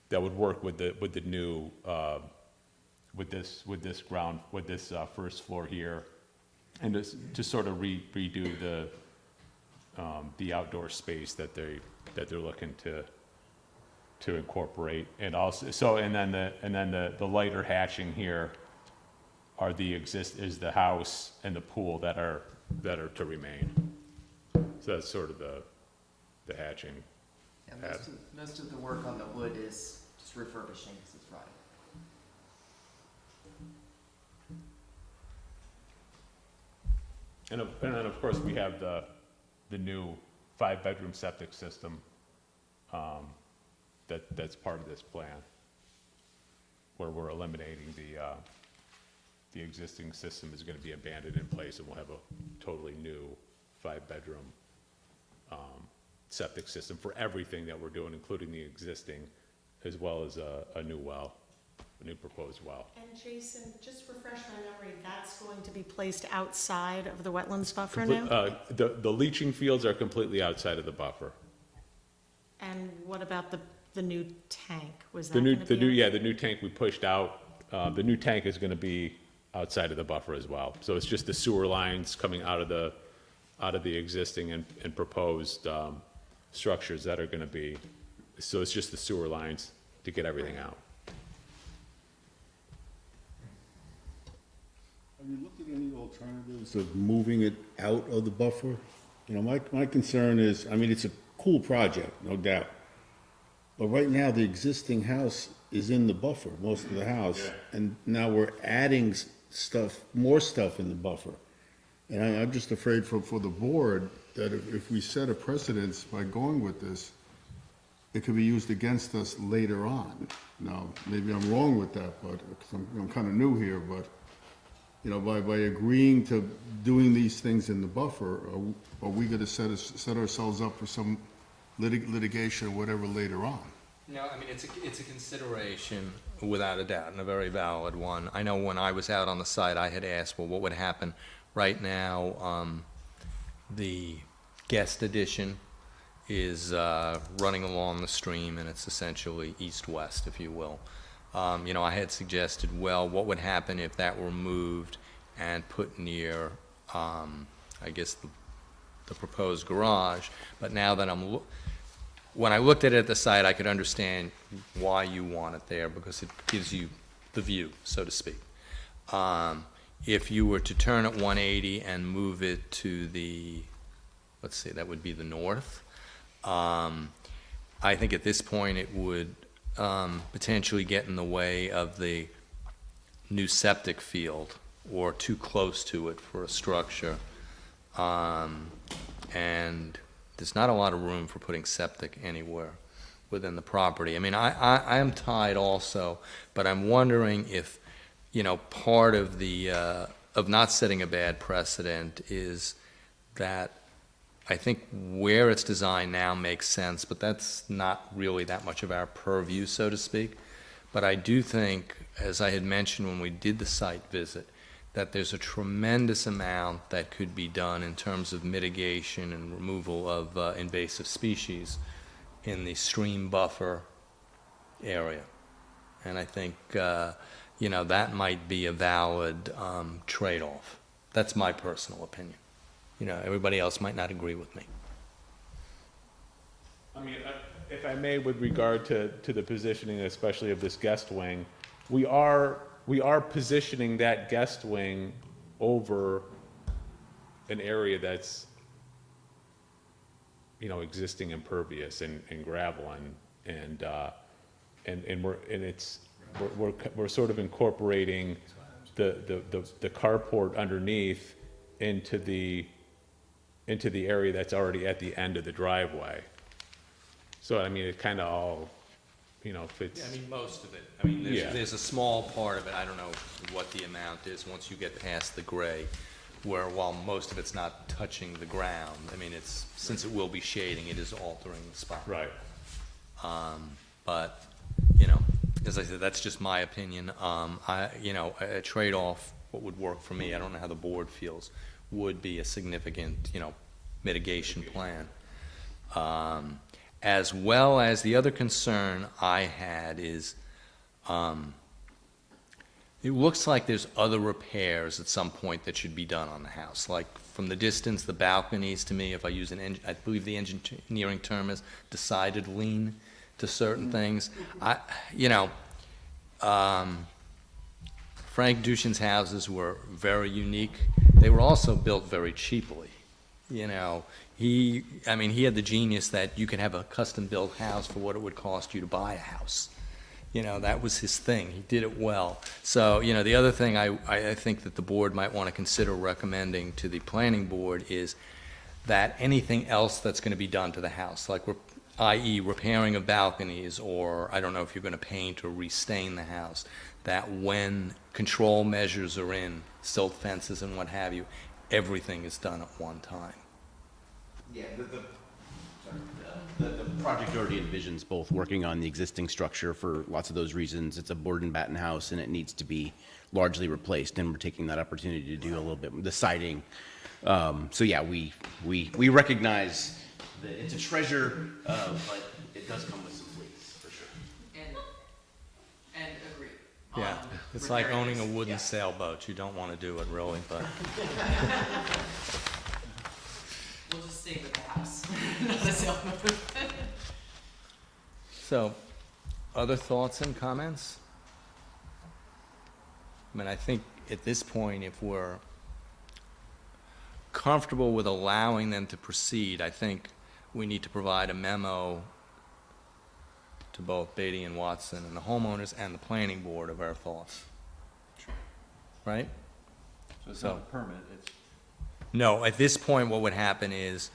That would work with the new with this first floor here, and to sort of redo the outdoor space that they're looking to incorporate, and also and then the lighter hatching here are is the house and the pool that are to remain. So that's sort of the hatching. Yeah, most of the work on the wood is just refurbishing because it's rotting. And then, of course, we have the new 5-bedroom septic system that's part of this plan, where we're eliminating the existing system is going to be abandoned in place, and we'll have a totally new 5-bedroom septic system for everything that we're doing, including the existing, as well as a new well, a new proposed well. And Jason, just refresh my memory, that's going to be placed outside of the wetlands buffer now? The leaching fields are completely outside of the buffer. And what about the new tank? Was that The going to be? new tank we pushed out. The new tank is going to be outside of the buffer as well. So it's just the sewer lines coming out of the existing and proposed structures that are going to be. So it's just the sewer lines to get everything out. Have you looked at any alternatives of moving it out of the buffer? You know, my concern is, I mean, it's a cool project, no doubt. But right now, the existing house is in the buffer, most of the house. And now we're adding more stuff in the buffer. And I'm just afraid for the board that if we set a precedence by going with this, it could be used against us later on. Now, maybe I'm wrong with that, but 'cause I'm kind of new here, but you know, by agreeing to doing these things in the buffer, are we going to set ourselves up for some litigation or whatever later on? No, I mean, it's a consideration without a doubt, and a very valid one. I know when I was out on the site, I had asked, well, what would happen right now? The guest addition is running along the stream, and it's essentially east-west, if you will. You know, I had suggested, well, what would happen if that were moved and put near, I guess, the proposed garage? But now that when I looked at it at the site, I could understand why you want it there, because it gives you the view, so to speak. If you were to turn it 180 and move it to the, let's see, that would be the north, I think at this point it would potentially get in the way of the new septic field, or too close to it for a structure. And there's not a lot of room for putting septic anywhere within the property. I mean, I am tied also, but I'm wondering if, you know, part of the, of not setting a bad precedent is that I think where it's designed now makes sense, but that's not really that much of our purview, so to speak. But I do think, as I had mentioned when we did the site visit, that there's a tremendous amount that could be done in terms of mitigation and removal of invasive species in the stream buffer area. And I think, you know, that might be a valid trade-off. That's my personal opinion. You know, everybody else might not agree with me. I mean, if I may, with regard to the positioning, especially of this guest wing, we are positioning that guest wing over an area that's, you know, existing impervious and gravel, and we're sort of incorporating the carport underneath into the area that's already at the end of the driveway. So, I mean, it kind of all, you know, fits. Yeah, I mean, most of it. I mean, Yeah. there's a small part of it, I don't know what the amount is once you get past the gray, where while most of it's not touching the ground, I mean, it's, since it will be shading, it is altering the spot. Right. But, you know, as I said, that's just my opinion. You know, a trade-off, what would work for me, I don't know how the board feels, would be a significant, you know, mitigation plan. As well as the other concern I had is, it looks like there's other repairs at some point that should be done on the house. Like from the distance, the balconies, to me, if I use I believe the engineering term is decided lean to certain things. You know, Frank Dushin's houses were very unique. They were also built very cheaply. You know, he had the genius that you could have a custom-built house for what it would cost you to buy a house. You know, that was his thing. He did it well. So, you know, the other thing I think that the board might want to consider recommending to the planning board is that anything else that's going to be done to the house, like, i.e. repairing of balconies, or I don't know if you're going to paint or restain the house, that when control measures are in, silt fences and what have you, everything is done at one time. Yeah, the project already envisions both working on the existing structure for lots of those reasons. It's a board and batten house, and it needs to be largely replaced, and we're taking that opportunity to do a little bit with the siding. So yeah, we recognize that it's a treasure, but it does come with some fleas, for sure. And agree. Yeah, it's like owning a wooden sailboat. You don't want to do it really, but. We'll just stay with the house, not the sailboat. So, other thoughts and comments? I mean, I think at this point, if we're comfortable with allowing them to proceed, I think we need to provide a memo to both Badey and Watson and the homeowners and the planning board of our thoughts. Right? So it's not a permit, it's. No, at this point, what would happen is,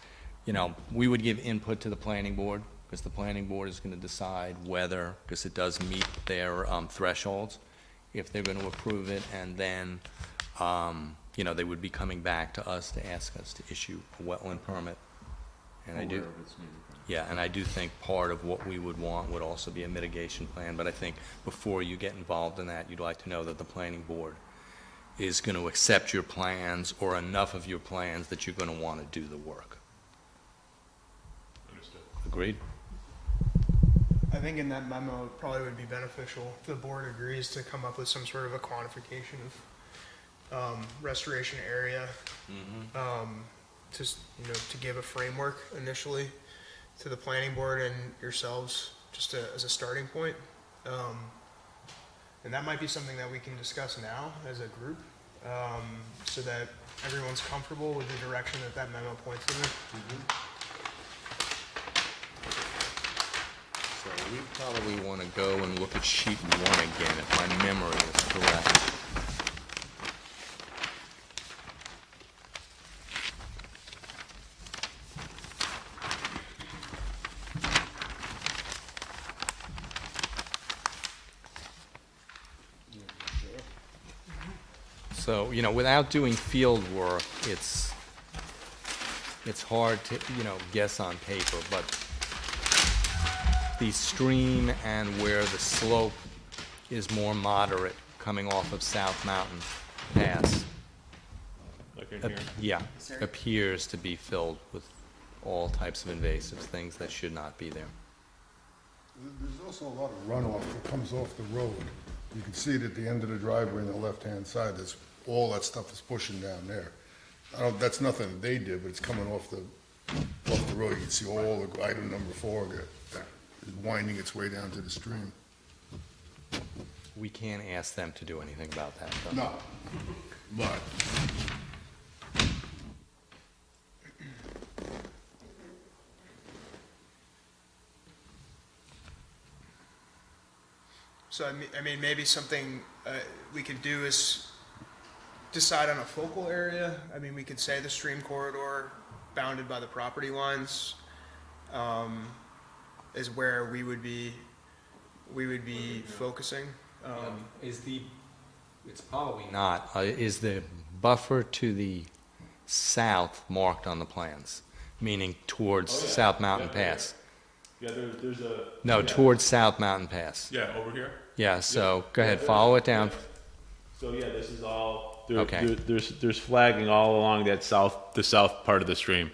you know, we would give input to the planning board, because the planning board is going to decide whether, because it does meet their thresholds, if they're going to approve it, and then, you know, they would be coming back to us to ask us to issue a wetland permit. And I do, Aware of its needed. yeah, and I do think part of what we would want would also be a mitigation plan, but I think before you get involved in that, you'd like to know that the planning board is going to accept your plans, or enough of your plans that you're going to want to do the work. Understood. Agreed. I think in that memo, it probably would be beneficial if the board agrees to come up with some sort of a quantification of restoration area. Just, to give a framework initially to the planning board and yourselves, just as a starting point. And that might be something that we can discuss now as a group, so that everyone's comfortable with the direction that memo points in. So we probably want to go and look at sheet 1 again, if my memory is correct. So, without doing field work, it's hard to, guess on paper, but the stream and where the slope is more moderate coming off of South Mountain Pass, Like in here? yeah, appears to be filled with all types of invasive things that should not be there. There's also a lot of runoff that comes off the road. You can see it at the end of the driveway on the left-hand side. That's, all that stuff is pushing down there. That's nothing that they did, but it's coming off the road. You can see all the item number 4 is winding its way down to the stream. We can't ask them to do anything about that, though. No, but So, I mean, maybe something we could do is decide on a focal area. I mean, we could say the stream corridor bounded by the property lines is where we would be focusing. It's probably not. Is the buffer to the south marked on the plans, meaning towards South Mountain Pass? Yeah, there's a. No, towards South Mountain Pass. Yeah, over here? Yeah, so go ahead, follow it down. So yeah, this is all, Okay. there's flagging all along the south part of the stream.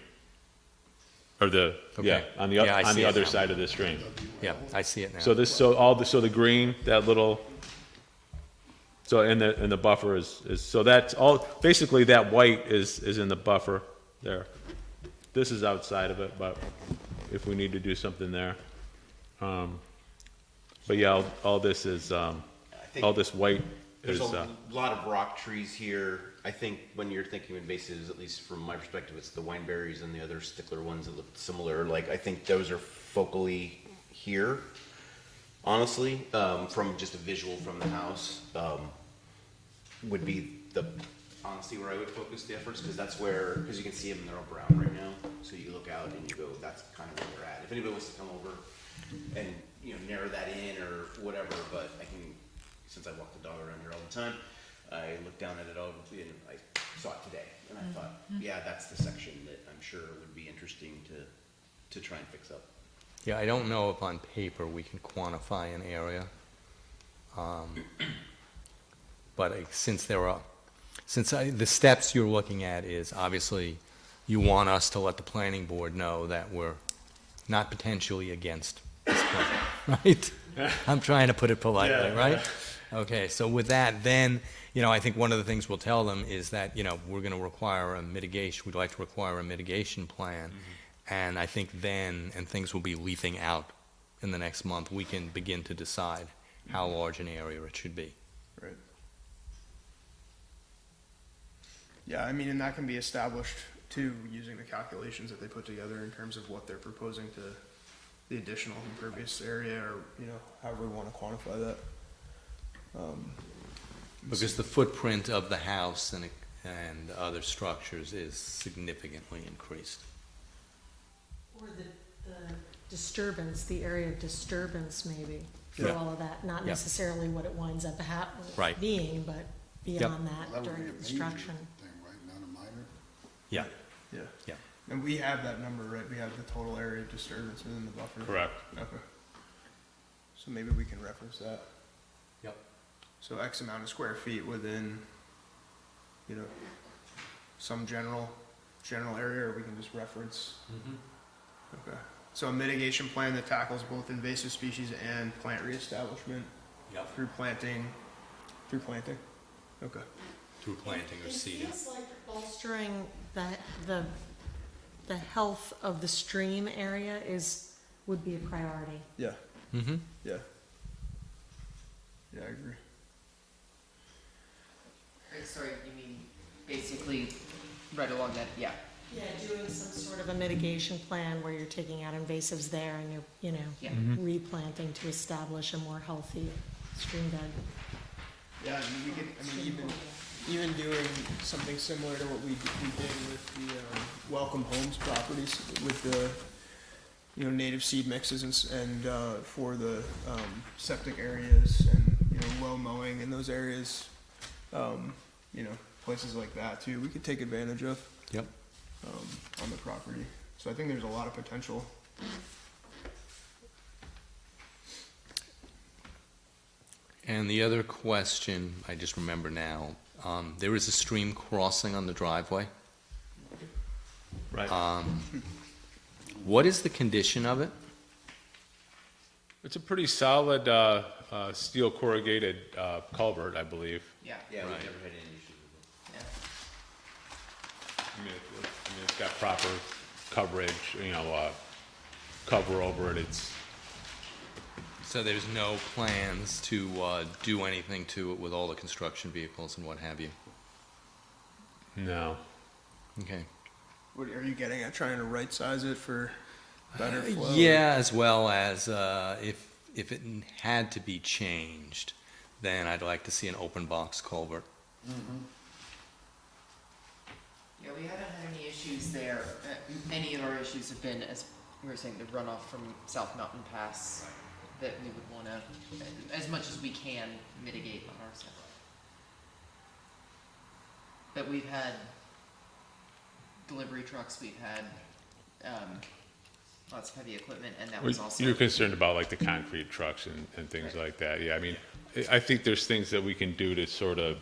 Or on the I see it other now. side of the stream. Yeah, I see it now. So the green, that little, and the buffer is, so that's all, basically that white is in the buffer there. This is outside of it, but if we need to do something there. But yeah, all this is, all this white is, There's a lot of rock trees here. I think when you're thinking of invasives, at least from my perspective, it's the wineberries and the other stickler ones that look similar. Like, I think those are focally here, honestly, from just a visual from the house, would be honestly where I would focus the efforts, because you can see them, they're all brown right now. So you look out and you go, that's kind of where they're at. If anybody wants to come over and, narrow that in or whatever, but I can, since I walk the dog around here all the time, I looked down at it all, and I saw it today, and I thought, yeah, that's the section that I'm sure would be interesting to try and fix up. Yeah, I don't know if on paper we can quantify an area. But the steps you're looking at is obviously you want us to let the planning board know that we're not potentially against this plan, right? I'm trying to put it politely, right? Okay, so with that, then, I think one of the things we'll tell them is that, we're going to require a mitigation, we'd like to require a mitigation plan. And I think then, and things will be leafing out in the next month, we can begin to decide how large an area it should be. Right. Yeah, I mean, and that can be established too, using the calculations that they put together in terms of what they're proposing to the additional impervious area, or, however we want to quantify that. Because the footprint of the house and other structures is significantly increased. Or the disturbance, the area of disturbance maybe, for Yeah. all of that, not Yeah. necessarily what it winds up Right. being, but beyond that that would during be a major construction. thing, right? Not a minor? Yeah, Yeah. yeah. And we have that number, right? We have the total area of disturbance within the buffer. correct. Okay. So maybe we can reference that. Yep. So X amount of square feet within, some general area, or we can just reference. Okay. So a mitigation plan that tackles both invasive species and plant reestablishment Yep. through planting. Okay. Through planting or It seeding. feels like bolstering the health of the stream area would be a priority. Yeah. Mm-hmm. Yeah. Yeah, I agree. Sorry, you mean basically right along that, yeah. Yeah, doing some sort of a mitigation plan where you're taking out invasives there and you're, Yeah. replanting to establish a more healthy stream bed. Yeah, I mean, we could, even doing something similar to what we did with the Welcome Homes properties with the, native seed mixes and for the septic areas and, well mowing in those areas, places like that too, we could take advantage of. Yep. On the property. So I think there's a lot of potential. And the other question, I just remember now, there is a stream crossing on the driveway. Right. What is the condition of it? It's a pretty solid steel corrugated culvert, I believe. Yeah. Yeah, we've Right. never had any issues with it. Yeah. I mean, it's got proper coverage, cover over it. It's, So there's no plans to do anything to it with all the construction vehicles and what have you? no. Okay. What are you getting at? Trying to right size it for better flow? Yeah, as well as if it had to be changed, then I'd like to see an open box culvert. Yeah, we haven't had any issues there. Any of our issues have been, as we were saying, the runoff from South Mountain Pass that we would want to, as much as we can, mitigate on our side. But we've had delivery trucks, we've had lots of heavy equipment, and that was also. You're concerned about like the concrete trucks and things like that. Yeah, I mean, I think there's things that we can do to sort of,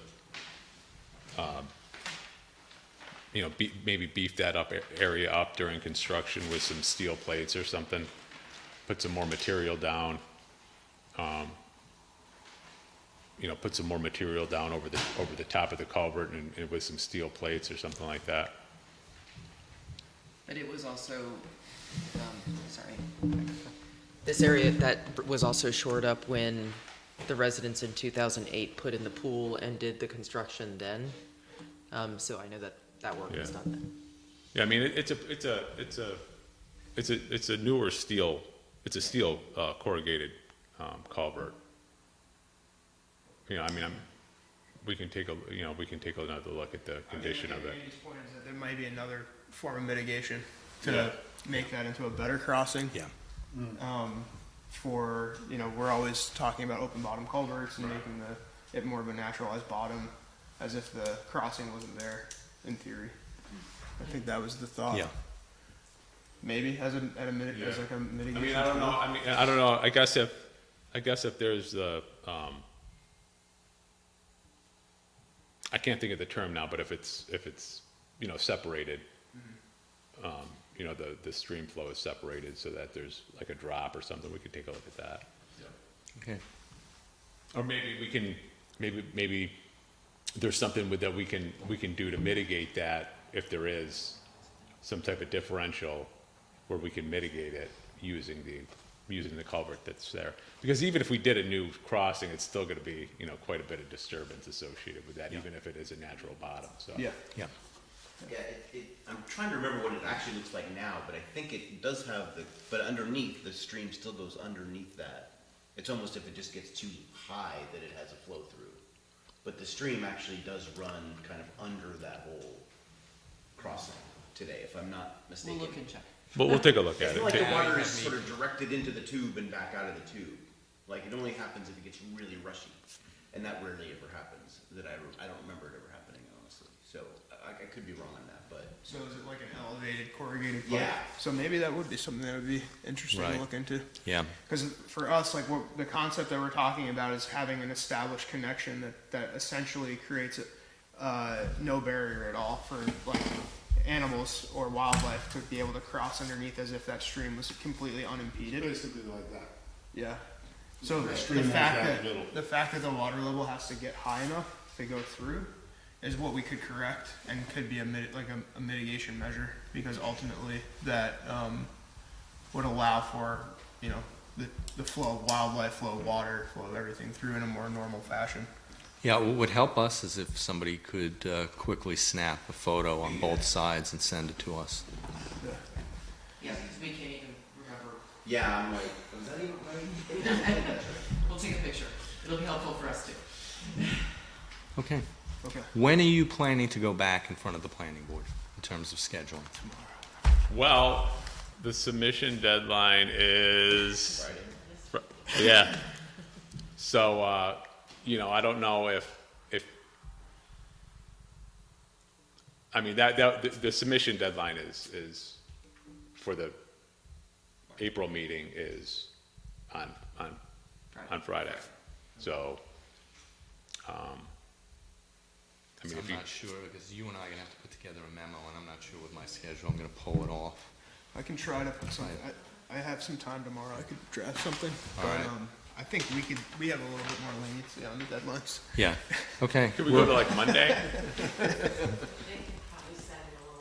maybe beef that area up during construction with some steel plates or something. Put some more material down. Put some more material down over the top of the culvert and with some steel plates or something like that. But it was also, this area that was also shored up when the residents in 2008 put in the pool and did the construction then. So I know that work was done then. Yeah, I mean, it's a newer steel, it's a steel corrugated culvert. We can take another look at the condition of it. Andy's point is that there might be another form of mitigation to make that into a better crossing. Yeah. We're always talking about open bottom culverts and making it more of a naturalized bottom, as if the crossing wasn't there in theory. I think that was the thought. Yeah. Maybe as like a mitigation. I don't know. I guess if there's the, I can't think of the term now, but if it's separated, the stream flow is separated so that there's like a drop or something, we could take a look at that. Okay. Or maybe we can, maybe there's something that we can do to mitigate that if there is some type of differential where we can mitigate it using the culvert that's there. Because even if we did a new crossing, it's still gonna be, quite a bit of disturbance associated with that, even if it is a natural bottom, so. Yeah. Yeah. Yeah, I'm trying to remember what it actually looks like now, but I think it does have but underneath, the stream still goes underneath that. It's almost if it just gets too high that it has a flow through. But the stream actually does run kind of under that whole crossing today, if I'm not mistaken. We'll look and check. But we'll take a look at It's it. like the water is sort of directed into the tube and back out of the tube. Like, it only happens if it gets really rushy, and that rarely ever happens, that I don't remember it ever happening, honestly. So, I could be wrong on that, but. So is it like an elevated corrugated pipe? Yeah. So maybe that would be something that would be interesting Right. to look into. Yeah. Because for us, like the concept that we're talking about is having an established connection that essentially creates no barrier at all for like animals or wildlife could be able to cross underneath as if that stream was completely unimpeded. Basically like that. Yeah. So The the stream runs fact down that, the middle. the fact that the water level has to get high enough to go through is what we could correct and could be a mitigation measure, because ultimately that, would allow for, you know, the flow of wildlife, flow of water, flow of everything through in a more normal fashion. Yeah, what would help us is if somebody could quickly snap a photo on both sides and send it to us. Yeah, because we can't even remember. Yeah, I'm like, was that even right? We'll take a picture. It'll be helpful for us too. Okay. Okay. When are you planning to go back in front of the planning board in terms of scheduling? Well, the submission deadline is, yeah. So, you know, I don't know if, I mean, the submission deadline is for the April meeting is on Friday. So, I mean, I'm if you, not sure, because you and I are gonna have to put together a memo, and I'm not sure with my schedule, I'm gonna pull it off. I can try to put something, I have some time tomorrow, I could draft something, All but, right. I think we have a little bit more leniency on the deadlines. Yeah, okay. could we go to like Monday?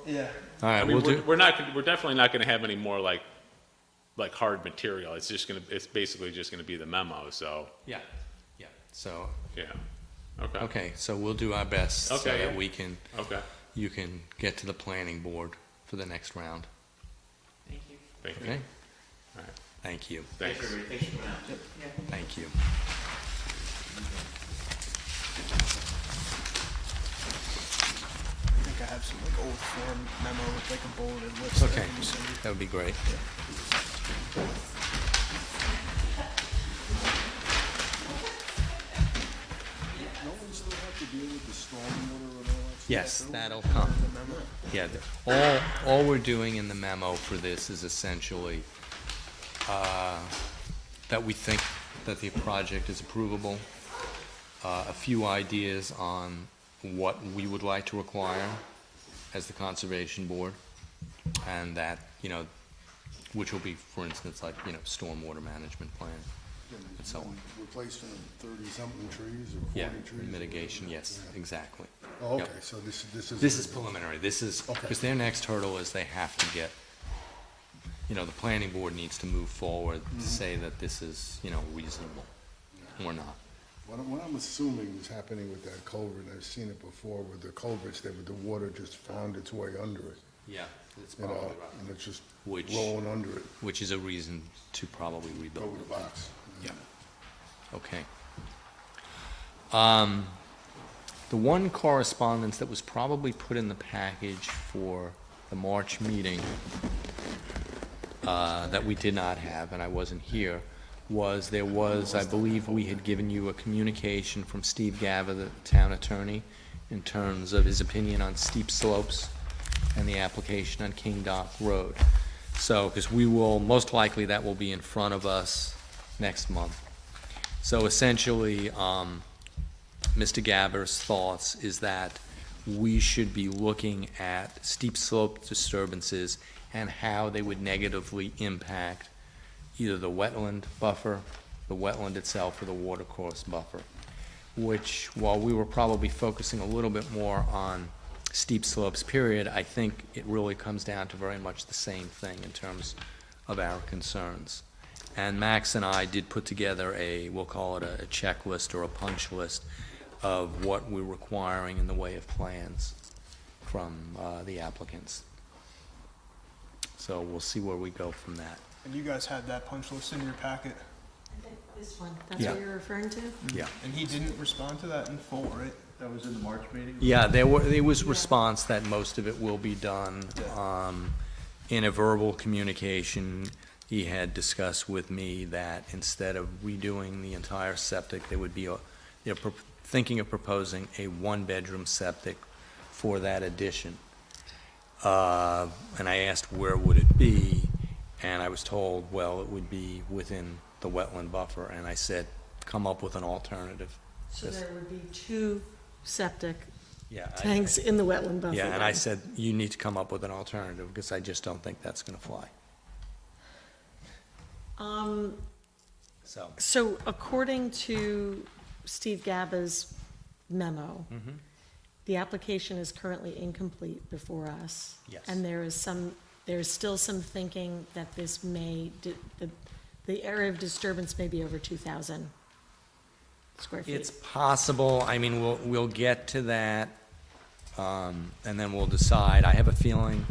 Yeah. All right, I mean, we'll do, we're definitely not gonna have any more like hard material. It's basically just gonna be the memo, so, yeah, so, yeah. Okay. okay, so we'll do our best so Okay, that yeah. we can, Okay, you can get to the planning board for the next round, Thank you. thank you. okay? All right. Thank you, Thanks. Yeah. thank you. I think I have some like old form memo with like a bulleted list. that I Okay, can send you. that would be great. Don't we still have to deal with the stormwater and all that stuff? Yes, too? that'll come. Yeah, all we're doing in the memo for this is essentially that we think that the project is approvable, a few ideas on what we would like to require as the Conservation Board, and that, you know, which will be, for instance, like, you know, stormwater management plan and so on. Replacing 30-something trees or 40 Yeah, trees? mitigation, yes, exactly. Oh, Yep. okay, so this is. This is preliminary, this is, Okay. because their next hurdle is they have to get, you know, the planning board needs to move forward to say that this is, you know, reasonable, or not. What I'm assuming is happening with that culvert, and I've seen it before with the culverts there, but the water just found its way under it, Yeah, it's you know, and it's just Which- rolling under it, Which is a reason to probably rebuild over the it. box. Yeah, okay. The one correspondence that was probably put in the package for the March meeting that we did not have, and I wasn't here, was, I believe we had given you a communication from Steve Gava, the town attorney, in terms of his opinion on steep slopes and the application on King Dock Road. So, because we will, most likely that will be in front of us next month. So essentially, Mr. Gava's thoughts is that we should be looking at steep slope disturbances and how they would negatively impact either the wetland buffer, the wetland itself, or the watercourse buffer. Which, while we were probably focusing a little bit more on steep slopes period, I think it really comes down to very much the same thing in terms of our concerns. And Max and I did put together we'll call it a checklist or a punch list of what we're requiring in the way of plans from the applicants. So we'll see where we go from that. And you guys had that punch list in your packet, This one, that's Yeah. what you're referring to? Yeah. and he didn't respond to that in full, right? That was in the March meeting? Yeah, there was response that most of it will be done in a verbal communication. He had discussed with me that instead of redoing the entire septic, there would be they're thinking of proposing a one-bedroom septic for that addition. And I asked where would it be, and I was told, well, it would be within the wetland buffer, and I said, come up with an alternative. So there would be two septic Yeah. tanks in the wetland buffer. Yeah, and I then. said, you need to come up with an alternative, because I just don't think that's gonna fly. So, So according to Steve Gaba's memo, Mm-hmm. the application is currently incomplete before us. Yes. And there's still some thinking that this the area of disturbance may be over 2,000 square feet. it's possible, I mean, we'll get to that, and then we'll decide. I have a feeling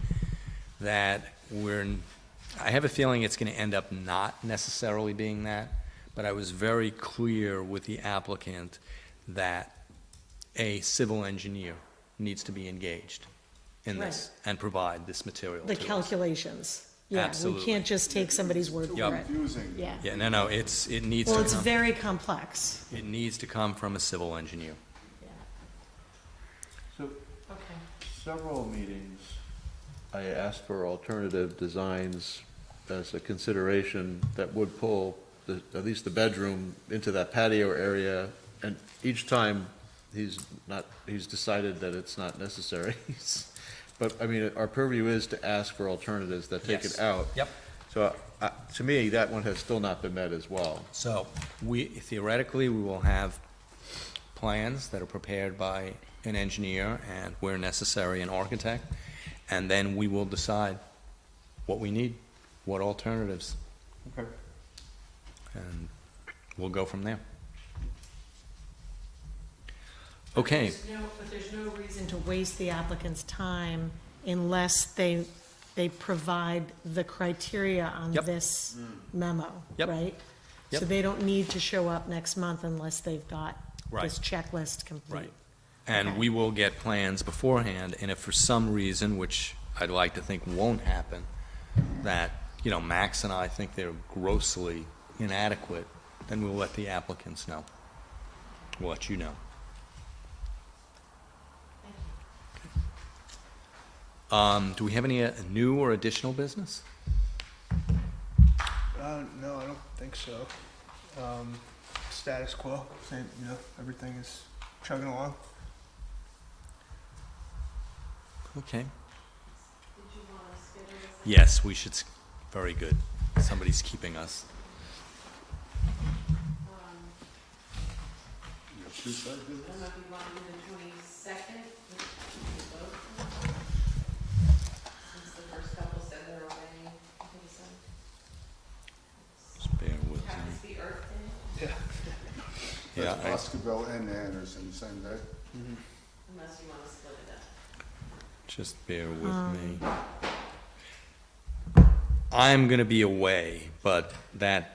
it's gonna end up not necessarily being that, but I was very clear with the applicant that a civil engineer needs to be engaged in this and provide this material The to us. calculations. Yeah, Absolutely. we can't just take somebody's word for Yup. it. Confusing. Yeah. Yeah, no, it needs Well, to it's come, very complex. it needs to come from a civil engineer. So Okay. several meetings, I asked for alternative designs as a consideration that would pull at least the bedroom into that patio area, and each time he's decided that it's not necessary. But, I mean, our purview is to ask for alternatives that take Yes. it out. Yep. So, to me, that one has still not been met as well. So, theoretically, we will have plans that are prepared by an engineer and, where necessary, an architect, and then we will decide what we need, what alternatives, Okay. and we'll go from there. Okay, But there's no reason to waste the applicant's time unless they provide the criteria on Yep. this memo, Yep. right? Yep. So they don't need to show up next month unless they've got Right. this checklist complete. right. And we will get plans beforehand, and if for some reason, which I'd like to think won't happen, that, Max and I think they're grossly inadequate, then we'll let the applicants know. We'll let you know. Do we have any new or additional business? No, I don't think so. Status quo, same, everything is chugging along. Okay. Yes, we should, very good. Somebody's keeping us. Two side business? I don't know if you want to do the 22nd, since the first couple said they're away. I think so. Just bear with Happens me. to be Earth Day, Yeah, That's Boscobel and Anderson, same day? unless you want to split it up. Just bear with me. I'm gonna be away, but that,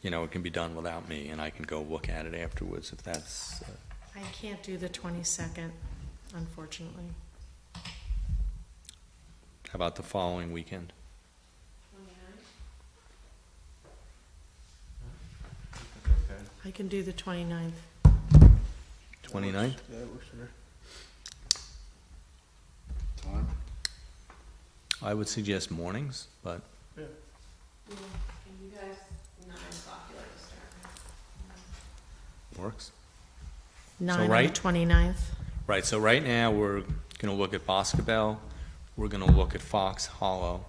it can be done without me, and I can go look at it afterwards if that's, I can't do the 22nd, unfortunately. how about the following weekend? 29th? I can do the 29th. 29th? Yeah, it works for me. Time? I would suggest mornings, but Yeah, and you guys, 9 o'clock, you like to start. works. 9 on the right- 29th. Right, so right now, we're gonna look at Boscobel, we're gonna look at Fox Hollow.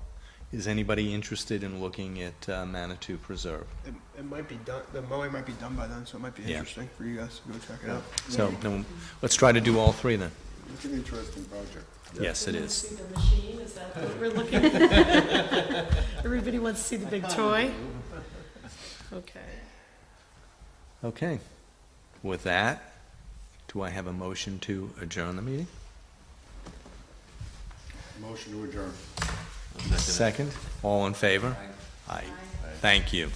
Is anybody interested in looking at Manitou Preserve? It might be done, the mowing might be done by then, so it might be Yeah. interesting for you guys to go check it out. So, then, let's try to do all three then. It's an interesting project. Yes, it is. See the machine, is that what we're looking at? Everybody wants to see the big toy? Okay. Okay. With that, do I have a motion to adjourn the meeting? Motion to adjourn. Second? All in favor? Aye. Thank you.